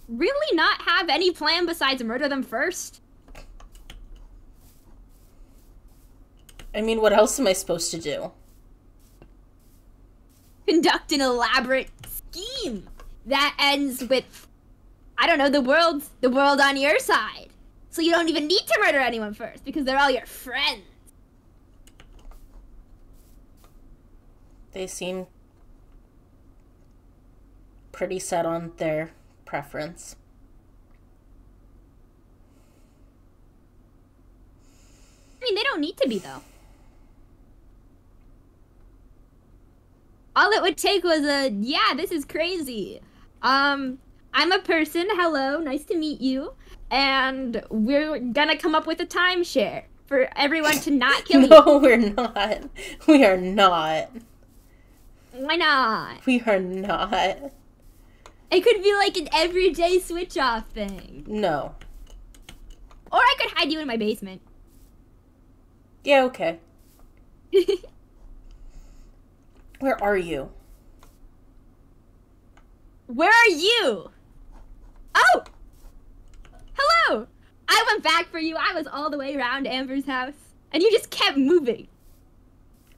really not have any plan besides murder them first? I mean, what else am I supposed to do? Conduct an elaborate scheme that ends with, I don't know, the world on your side. So you don't even need to murder anyone first because they're all your friends. They seem pretty set on their preference. I mean, they don't need to be, though. All it would take was a, yeah, this is crazy. I'm a person, hello, nice to meet you. And we're gonna come up with a timeshare for everyone to not kill you. No, we're not. We are not. Why not? We are not. It could be like an everyday switch off thing. No. Or I could hide you in my basement. Yeah, okay. Where are you? Where are you? Oh! Hello! I went back for you. I was all the way around Amber's house. And you just kept moving.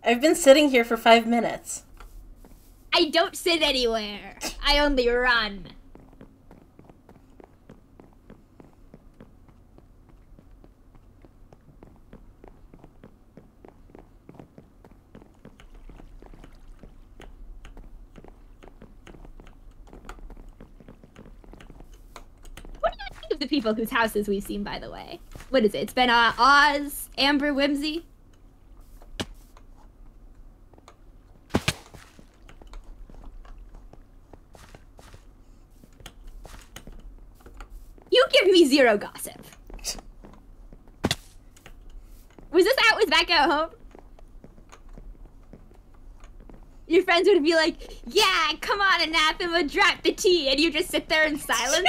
I've been sitting here for 5 minutes. I don't sit anywhere. I only run. What do you think of the people whose houses we've seen, by the way? What is it? It's been Oz, Amber, Whimsy. You give me zero gossip. Was this out with back at home? Your friends would be like, yeah, come on, Anathema, drop the tea, and you just sit there in silence?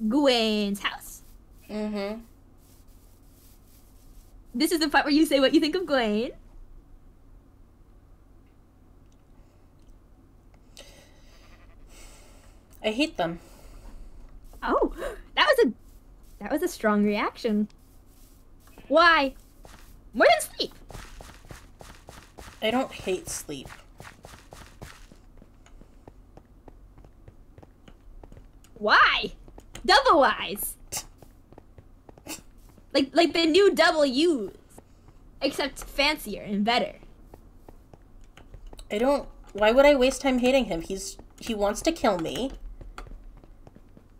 Gwen's house. Mm-hmm. This is the part where you say what you think of Gwen. I hate them. Oh, that was a strong reaction. Why? More than sleep. I don't hate sleep. Why? Double wise. Like the new double U's. Except fancier and better. Why would I waste time hating him? He wants to kill me.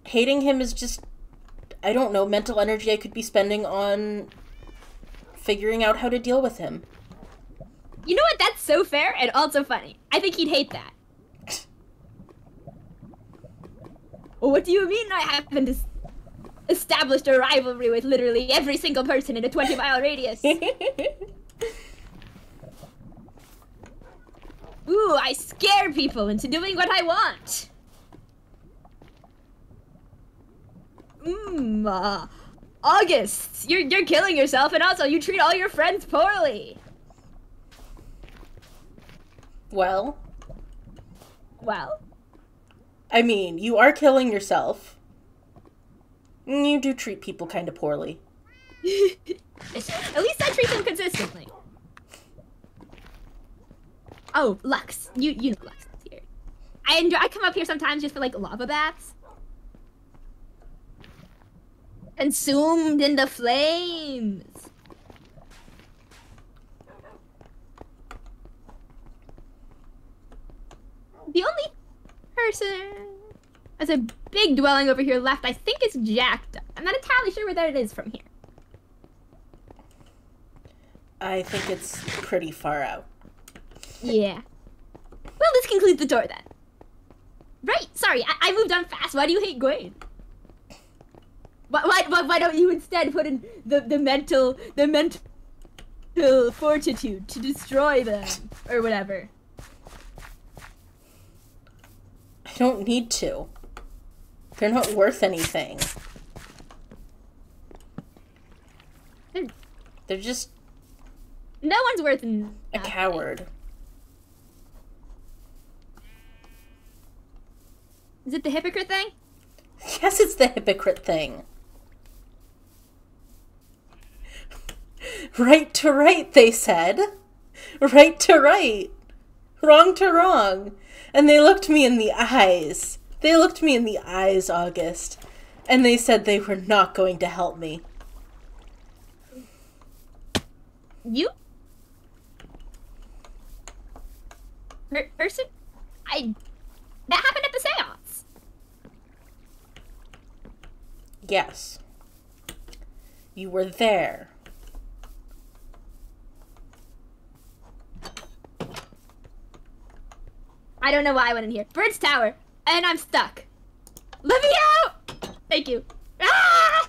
Hating him is just, I don't know, mental energy I could be spending on figuring out how to deal with him. You know what? That's so fair and also funny. I think he'd hate that. Well, what do you mean I haven't established a rivalry with literally every single person in a 20-mile radius? Ooh, I scare people into doing what I want. August, you're killing yourself, and also you treat all your friends poorly. Well? Well? I mean, you are killing yourself. You do treat people kind of poorly. At least I treat them consistently. Oh, Lux. You know Lux is here. I come up here sometimes just for, like, lava baths. Consumed in the flames. The only person as a big dwelling over here left, I think, is jacked up. I'm not entirely sure where that is from here. I think it's pretty far out. Yeah. Well, this concludes the tour then. Right, sorry, I moved on fast. Why do you hate Gwen? Why don't you instead put in the mental fortitude to destroy them or whatever? I don't need to. They're not worth anything. They're just No one's worth a coward. Is it the hypocrite thing? Yes, it's the hypocrite thing. Right to right, they said. Right to right. Wrong to wrong. And they looked me in the eyes. They looked me in the eyes, August. And they said they were not going to help me. You? Person? That happened at the seance. Yes. You were there. I don't know why I went in here. Bird's Tower. And I'm stuck. Let me out! Thank you. Ah!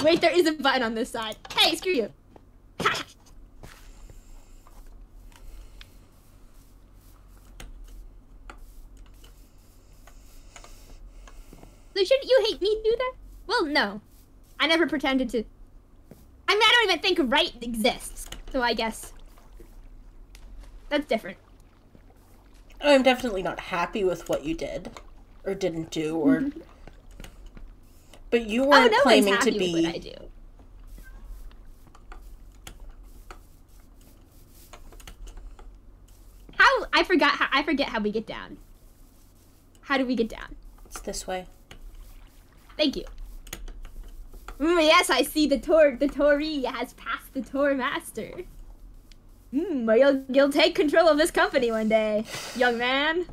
Wait, there is a button on this side. Hey, screw you. So shouldn't you hate me too then? Well, no. I never pretended to. I mean, I don't even think right exists. So I guess that's different. I'm definitely not happy with what you did. Or didn't do, or... But you weren't claiming to be... With what I do. I forget how we get down. How do we get down? It's this way. Thank you. Yes, I see the Torii has passed the Tor Master. You'll take control of this company one day, young man.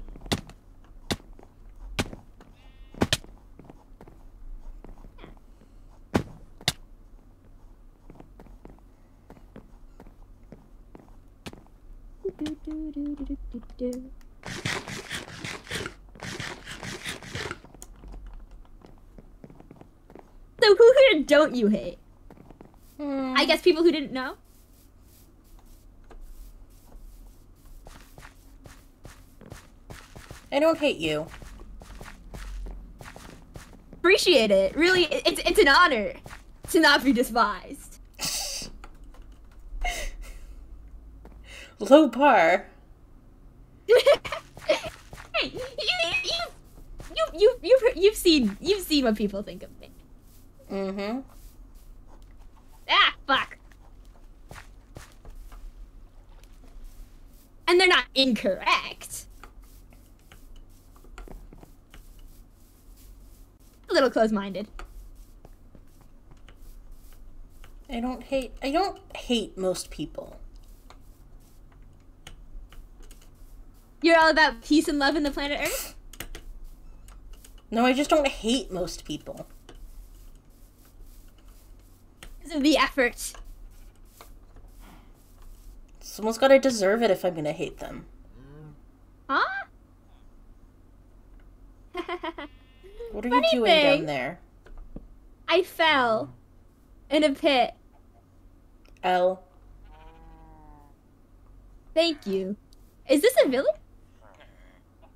So who here don't you hate? I guess people who didn't know? I don't hate you. Appreciate it. Really, it's an honor to not be despised. Low bar. Hey, you've seen what people think of me. Mm-hmm. Ah, fuck. And they're not incorrect. A little close-minded. I don't hate most people. You're all about peace and love in the planet Earth? No, I just don't hate most people. Because of the effort. Someone's gotta deserve it if I'm gonna hate them. Huh? What are you doing down there? I fell in a pit. L. Thank you. Is this a village?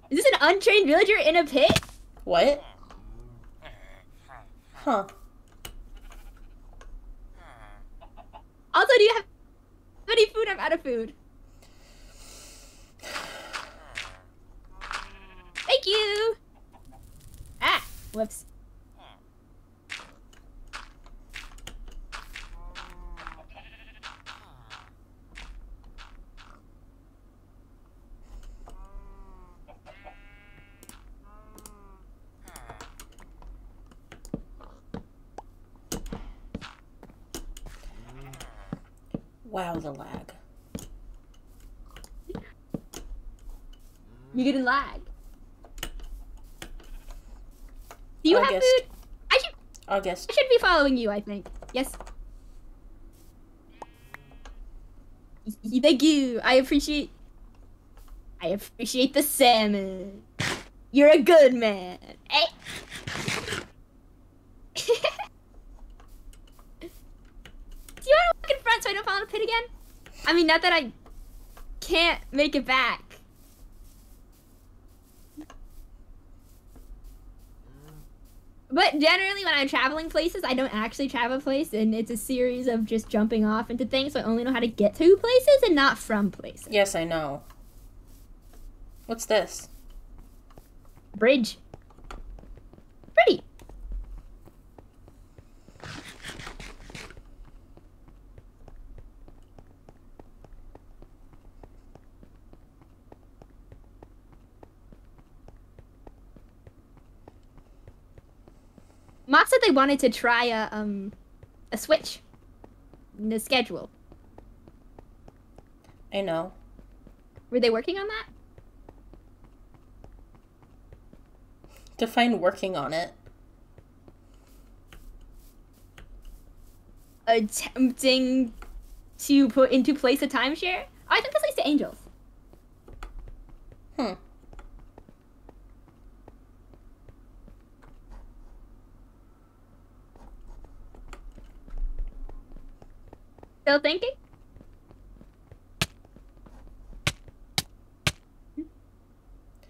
Is this an untrained villager in a pit? What? Huh. Also, do you have any food? I'm out of food. Thank you. Ah, whoops. Wow, the lag. You getting lag? Do you have food? August. I should be following you, I think. Yes. Thank you. I appreciate the salmon. You're a good man. Hey. Do you want to walk in front so I don't fall in the pit again? I mean, not that I can't make it back. But generally, when I'm traveling places, I don't actually travel a place, and it's a series of just jumping off into things, so I only know how to get to places and not from places. Yes, I know. What's this? Bridge. Pretty. Moth said they wanted to try a switch in the schedule. I know. Were they working on that? Define working on it. Attempting to put into place a timeshare? Oh, I think this leads to angels. Hmm. Still thinking?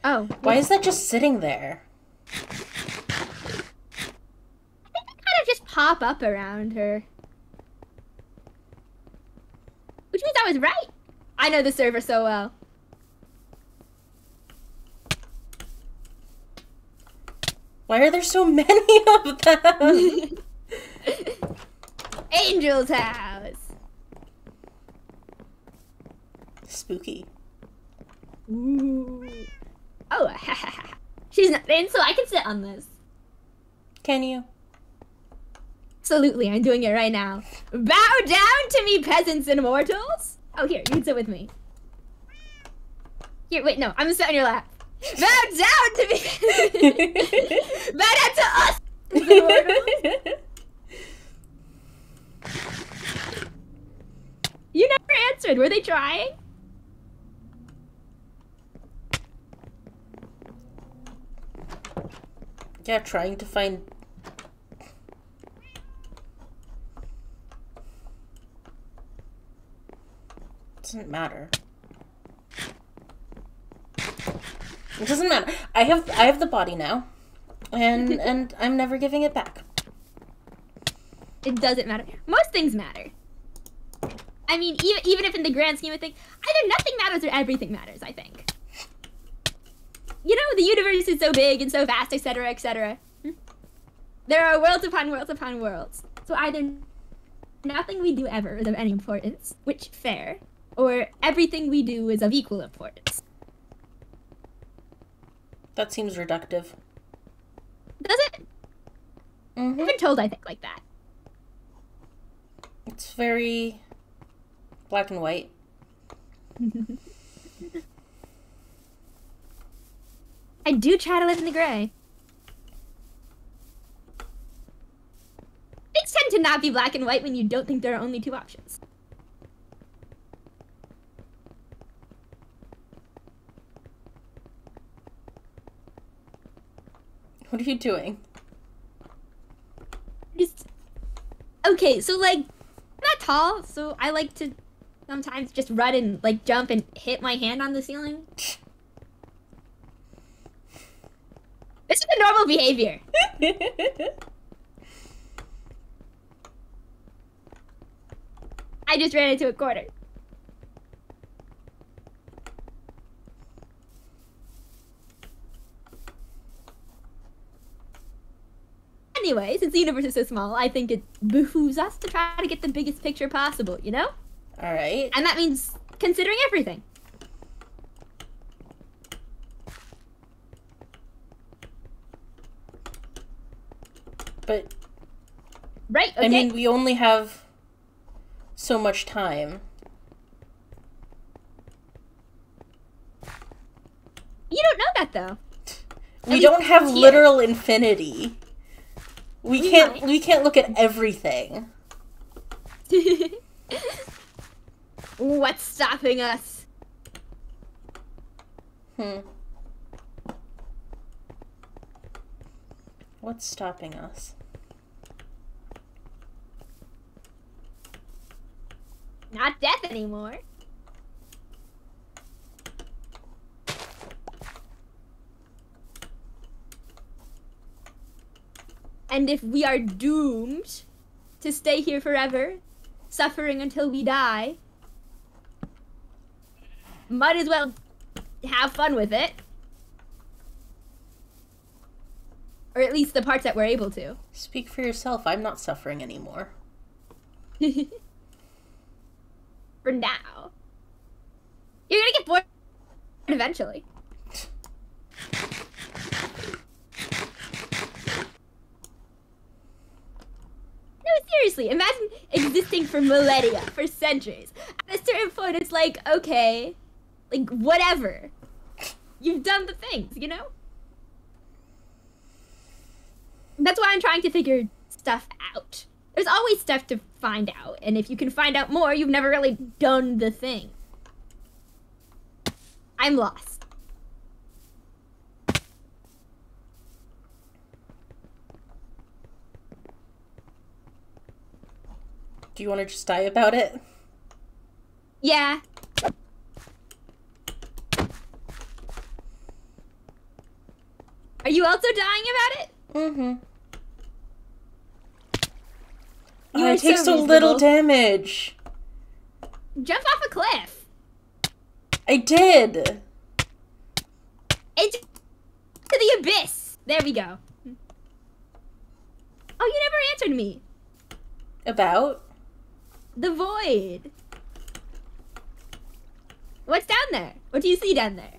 Oh. Why is that just sitting there? I think they kind of just pop up around her. Which means I was right. I know the server so well. Why are there so many of them? Angel's house. Spooky. Ooh. Oh, she's not in, so I can sit on this. Can you? Absolutely, I'm doing it right now. Bow down to me, peasants and mortals. Oh, here, you can sit with me. Here, wait, no, I'm gonna sit on your lap. Bow down to me. Bow down to us, mortals. You never answered. Were they trying? Yeah, trying to find... Doesn't matter. It doesn't matter. I have the body now. And I'm never giving it back. It doesn't matter. Most things matter. I mean, even if in the grand scheme of things, either nothing matters or everything matters, I think. You know, the universe is so big and so vast, etc., etc. There are worlds upon worlds upon worlds. So either nothing we do ever is of any importance, which fair, or everything we do is of equal importance. That seems reductive. Does it? Mm-hmm. I've been told I think like that. It's very black and white. I do try to live in the gray. Things tend to not be black and white when you don't think there are only two options. What are you doing? Just... Okay, so, like, I'm not tall, so I like to sometimes just run and, like, jump and hit my hand on the ceiling. This is the normal behavior. I just ran into a corner. Anyway, since the universe is so small, I think it behooves us to try to get the biggest picture possible, you know? Alright. And that means considering everything. But... Right, okay. I mean, we only have so much time. You don't know that, though. We don't have literal infinity. We can't look at everything. What's stopping us? What's stopping us? Not death anymore. And if we are doomed to stay here forever, suffering until we die, might as well have fun with it. Or at least the parts that we're able to. Speak for yourself. I'm not suffering anymore. For now. You're gonna get bored eventually. No, seriously, imagine existing for millennia, for centuries. At a certain point, it's like, okay, like, whatever. You've done the things, you know? That's why I'm trying to figure stuff out. There's always stuff to find out, and if you can find out more, you've never really done the thing. I'm lost. Do you want to just die about it? Yeah. Are you also dying about it? Mm-hmm. You Oh, are it takes so so little reasonable. damage. Jump off a cliff. I did. Into the abyss. There we go. Oh, you never answered me. About? The void. What's down there? What do you see down there?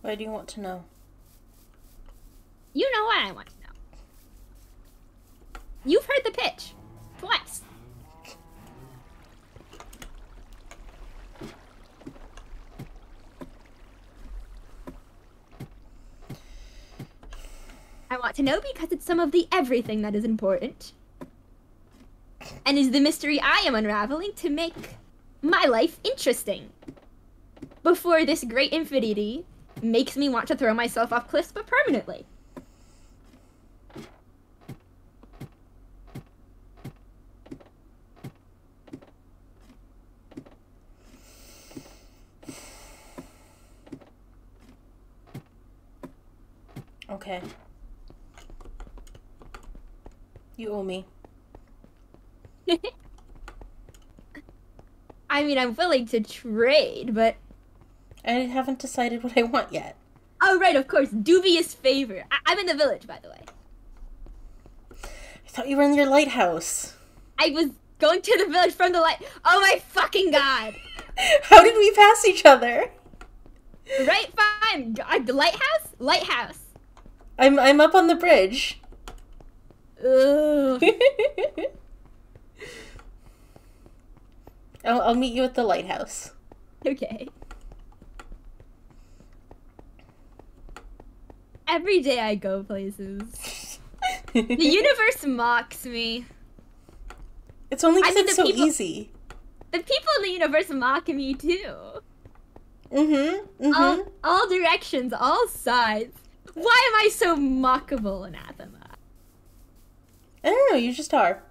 Why do you want to know? You know what I want to know. You've heard the pitch. Twice. I want to know because it's some of the everything that is important. And is the mystery I am unraveling to make my life interesting. Before this great infinity makes me want to throw myself off cliffs, but permanently. Okay. You owe me. I mean, I'm willing to trade, but... I haven't decided what I want yet. Oh, right, of course. Dubious favor. I'm in the village, by the way. I thought you were in your lighthouse. I was going to the village from the light. Oh, my fucking God. How did we pass each other? Right, fine. The lighthouse? Lighthouse. I'm up on the bridge. Ugh. I'll meet you at the lighthouse. Okay. Every day I go places. The universe mocks me. It's only because I mean, it's the so people- easy. The people in the universe mock me too. Mm-hmm. Mm-hmm. All directions, all sides. Why am I so mockable, anathema? I don't know, you just are.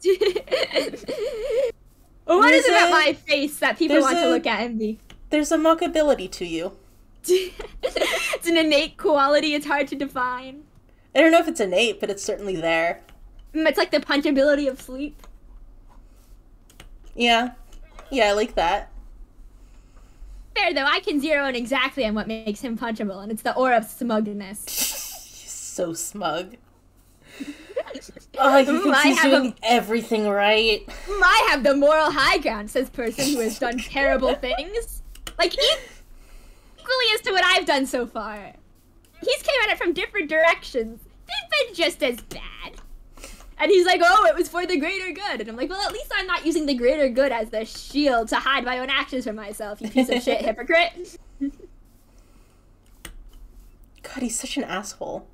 What is it There's about a- my face that people there's want to a- look at envy? There's a mockability to you. It's an innate quality, it's hard to define. I don't know if it's innate, but it's certainly there. It's like the punchability of sleep. Yeah. Yeah, I like that. Fair though, I can zero in exactly on what makes him punchable, and it's the aura of smugness. He's so smug. Oh, he thinks he's doing everything right. I have the moral high ground, says person who has done terrible things. Like, equally as to what I've done so far. He's came at it from different directions. They've been just as bad. And he's like, oh, it was for the greater good. And I'm like, well, at least I'm not using the greater good as the shield to hide my own actions from myself, you piece of shit hypocrite. God, he's such an asshole.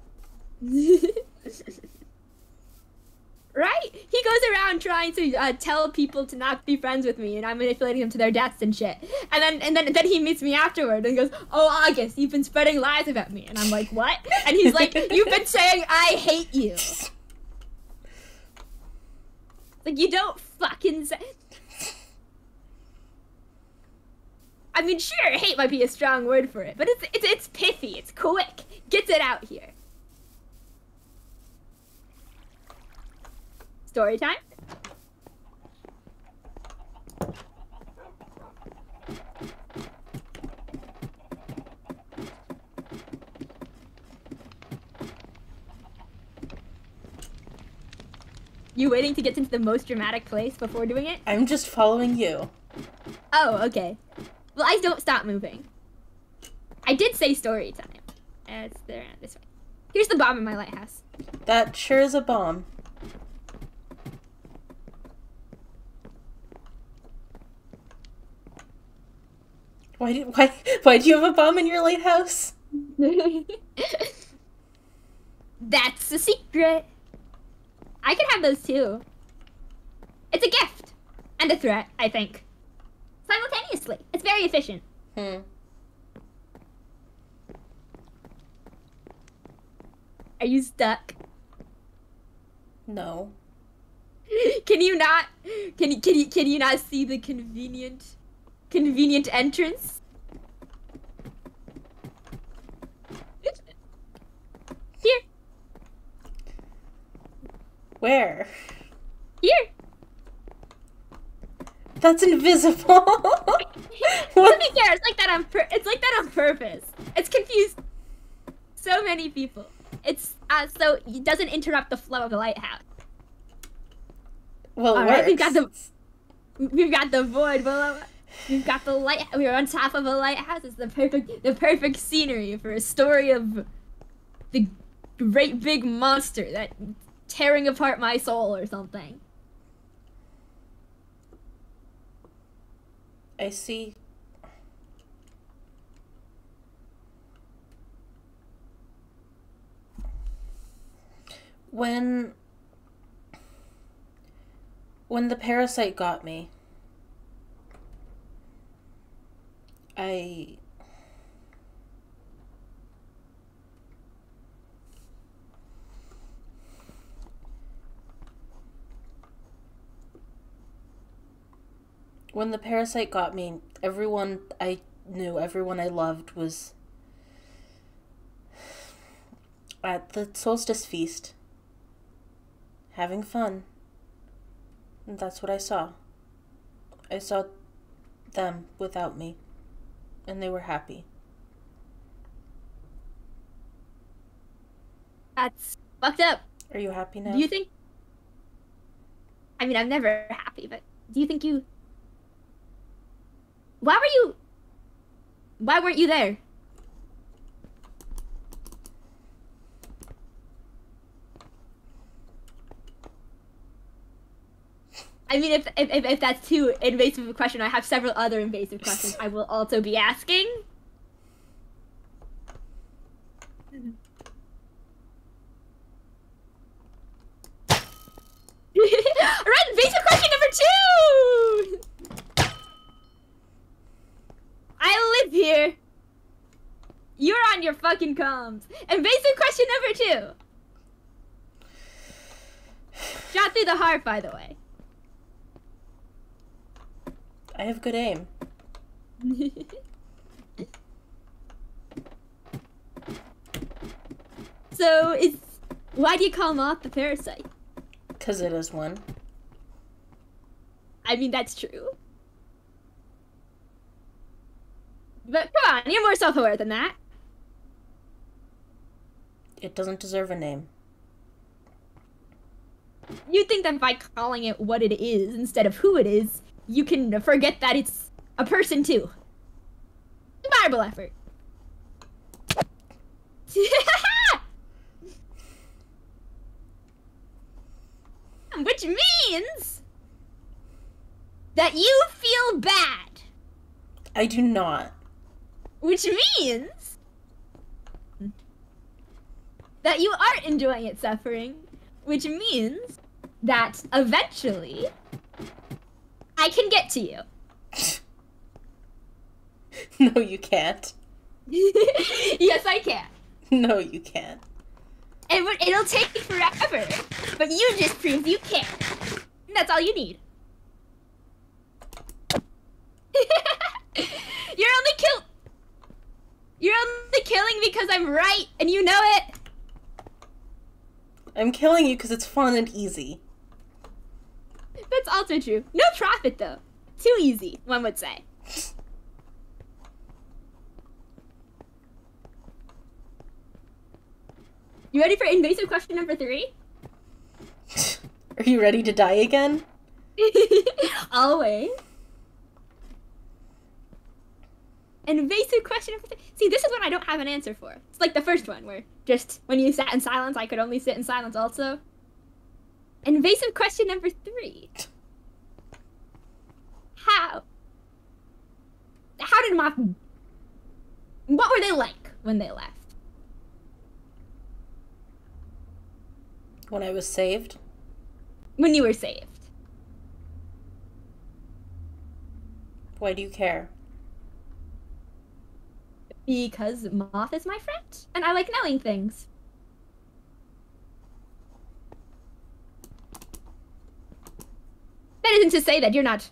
Right? He goes around trying to tell people to not be friends with me, and I'm manipulating them to their deaths and shit. And then he meets me afterward and goes, oh, August, you've been spreading lies about me. And I'm like, what? And he's like, you've been saying I hate you. Like, you don't fucking say... I mean, sure, hate might be a strong word for it, but it's pithy, it's quick. Gets it out here. Story time? You waiting to get into the most dramatic place before doing it? I'm just following you. Oh, okay. Well, I don't stop moving. I did say story time. It's there, this way. Here's the bomb in my lighthouse. That sure is a bomb. Why do you have a bomb in your lighthouse? That's a secret. I can have those too. It's a gift. And a threat, I think. Simultaneously. It's very efficient. Are you stuck? No. Can you not see the convenient entrance? Here. Where? Here. That's invisible. What? To be fair, it's like that on purpose. It's confused so many people. It's so it doesn't interrupt the flow of the lighthouse. Well, all it right, works. we've got the void below. We've got the light. We're on top of a lighthouse. It's the perfect scenery for a story of the great big monster that tearing apart my soul or something. I see. When the parasite got me, when the parasite got me, everyone I knew, everyone I loved was at the solstice feast, having fun. And that's what I saw. I saw them without me, and they were happy. That's fucked up. Are you happy now? Do you think? I mean, I'm never happy, but do you think you? Why weren't you there? I mean, if that's too invasive a question, I have several other invasive questions I will also be asking. Alright, invasive question number 2! I live here. You're on your fucking comms. Invasive question number 2. Shot through the heart, by the way. I have good aim. So, why do you call Moth the parasite? 'Cause it is one. I mean, that's true. But come on, you're more self-aware than that. It doesn't deserve a name. You think that by calling it what it is instead of who it is, you can forget that it's a person too. Admirable effort. Which means that you feel bad. I do not. Which means that you aren't enjoying its suffering. Which means that eventually I can get to you. No, you can't. Yes, I can. No, you can't. It'll take forever, but you just prove you can. And that's all you need. You're a because I'm right, and you know it. I'm killing you because it's fun and easy. That's also true. No profit, though. Too easy, one would say. You ready for invasive question number 3? Are you ready to die again? Always. Invasive question number 3. See, this is one I don't have an answer for. It's like the first one, where just when you sat in silence, I could only sit in silence also. Invasive question number 3. How did Moth... What were they like when they left? When I was saved? When you were saved. Why do you care? Because Moth is my friend, and I like knowing things. That isn't to say that you're not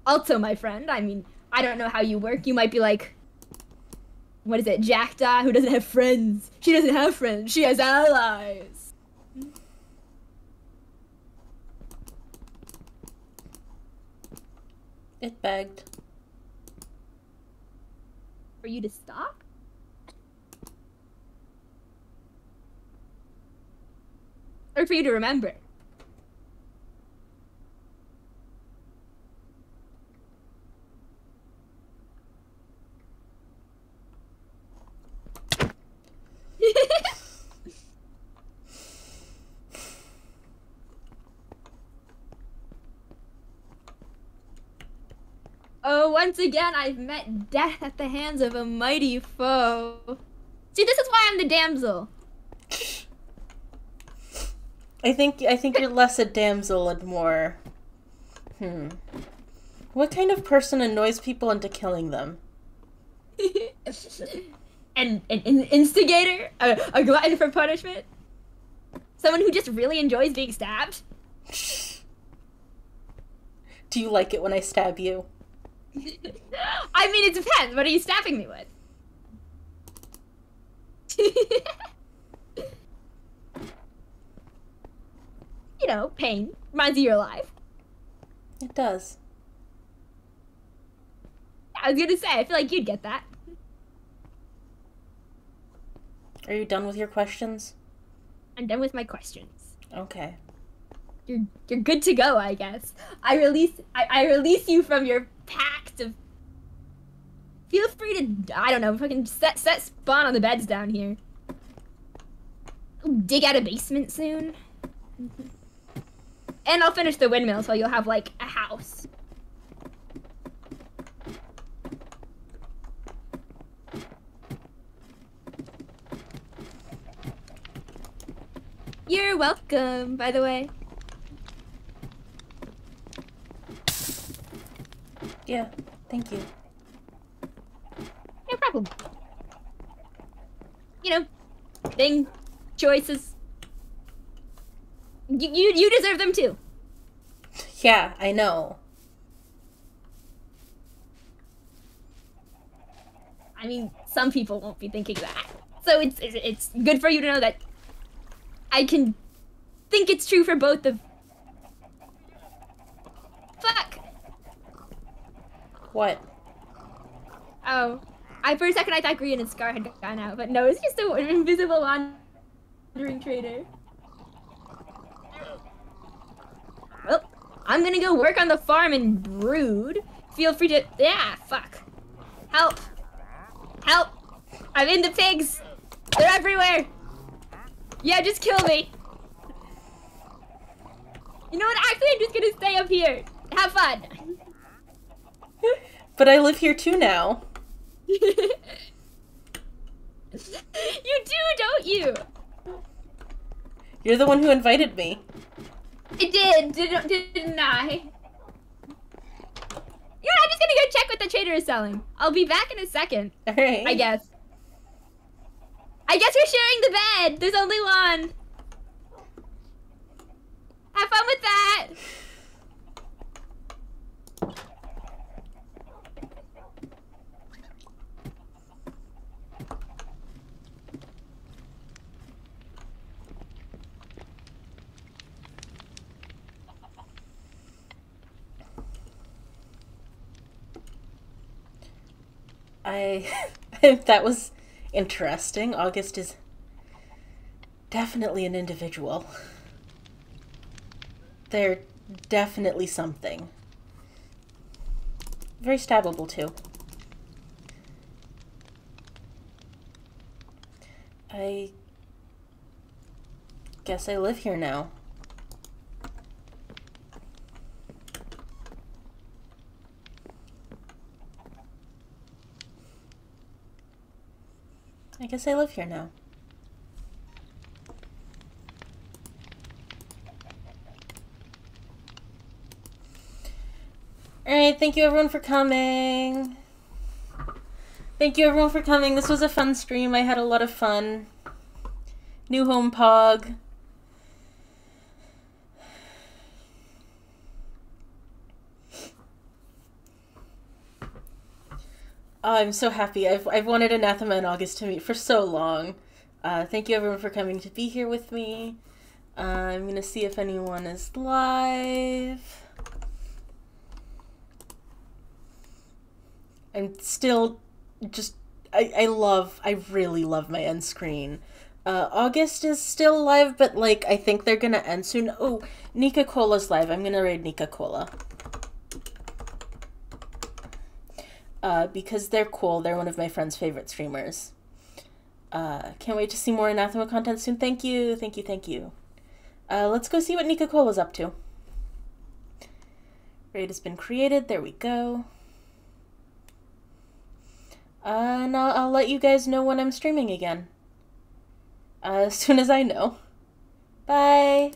also my friend. I mean, I don't know how you work. You might be like, what is it, Jackdaw, who doesn't have friends. She doesn't have friends. She has allies. It begged. For you to stop? Or for you to remember? Oh, once again, I've met death at the hands of a mighty foe. See, this is why I'm the damsel. I think you're less a damsel and more... What kind of person annoys people into killing them? An instigator? A glutton for punishment? Someone who just really enjoys being stabbed? Do you like it when I stab you? I mean, it depends. What are you stabbing me with? You know, pain. Reminds you you're alive. It does. I was gonna say, I feel like you'd get that. Are you done with your questions? I'm done with my questions. Okay. You're good to go, I guess. I release you from your pact of... Feel free to, I don't know, fucking set spawn on the beds down here. I'll dig out a basement soon. And I'll finish the windmill so you'll have, like, a house. You're welcome, by the way. Yeah, thank you. No problem. You know, thing, choices. You deserve them too. Yeah, I know. I mean, some people won't be thinking that. So it's good for you to know that I can think it's true for both of... Fuck! What? Oh. For a second I thought Green and Scar had gone out, but no, it's just an invisible wandering trader. Well, I'm gonna go work on the farm and brood. Feel free to... Yeah, fuck. Help. Help. I'm in the pigs. They're everywhere. Yeah, just kill me. You know what? Actually, I'm just gonna stay up here. Have fun. But I live here too now. You do, don't you? You're the one who invited me. I didn't I? Yeah, I'm just gonna go check what the trader is selling. I'll be back in a second. Alright. I guess we're sharing the bed. There's only one. Have fun with that. That was interesting. August is definitely an individual. They're definitely something. Very stabbable, too. I guess I live here now. I guess I live here now. Alright, thank you everyone for coming. Thank you everyone for coming. This was a fun stream. I had a lot of fun. New home pog. Oh, I'm so happy. I've wanted Anathema and August to meet for so long. Thank you everyone for coming to be here with me. I'm gonna see if anyone is live. I'm still just, I really love my end screen. August is still live, but like, I think they're gonna end soon. Oh, Nika Cola's live. I'm gonna raid Nika Cola. Because they're cool. They're one of my friend's favorite streamers. Can't wait to see more Anathema content soon. Thank you, thank you, thank you. Let's go see what Nika Cola's up to. Raid has been created. There we go. And I'll let you guys know when I'm streaming again. As soon as I know. Bye!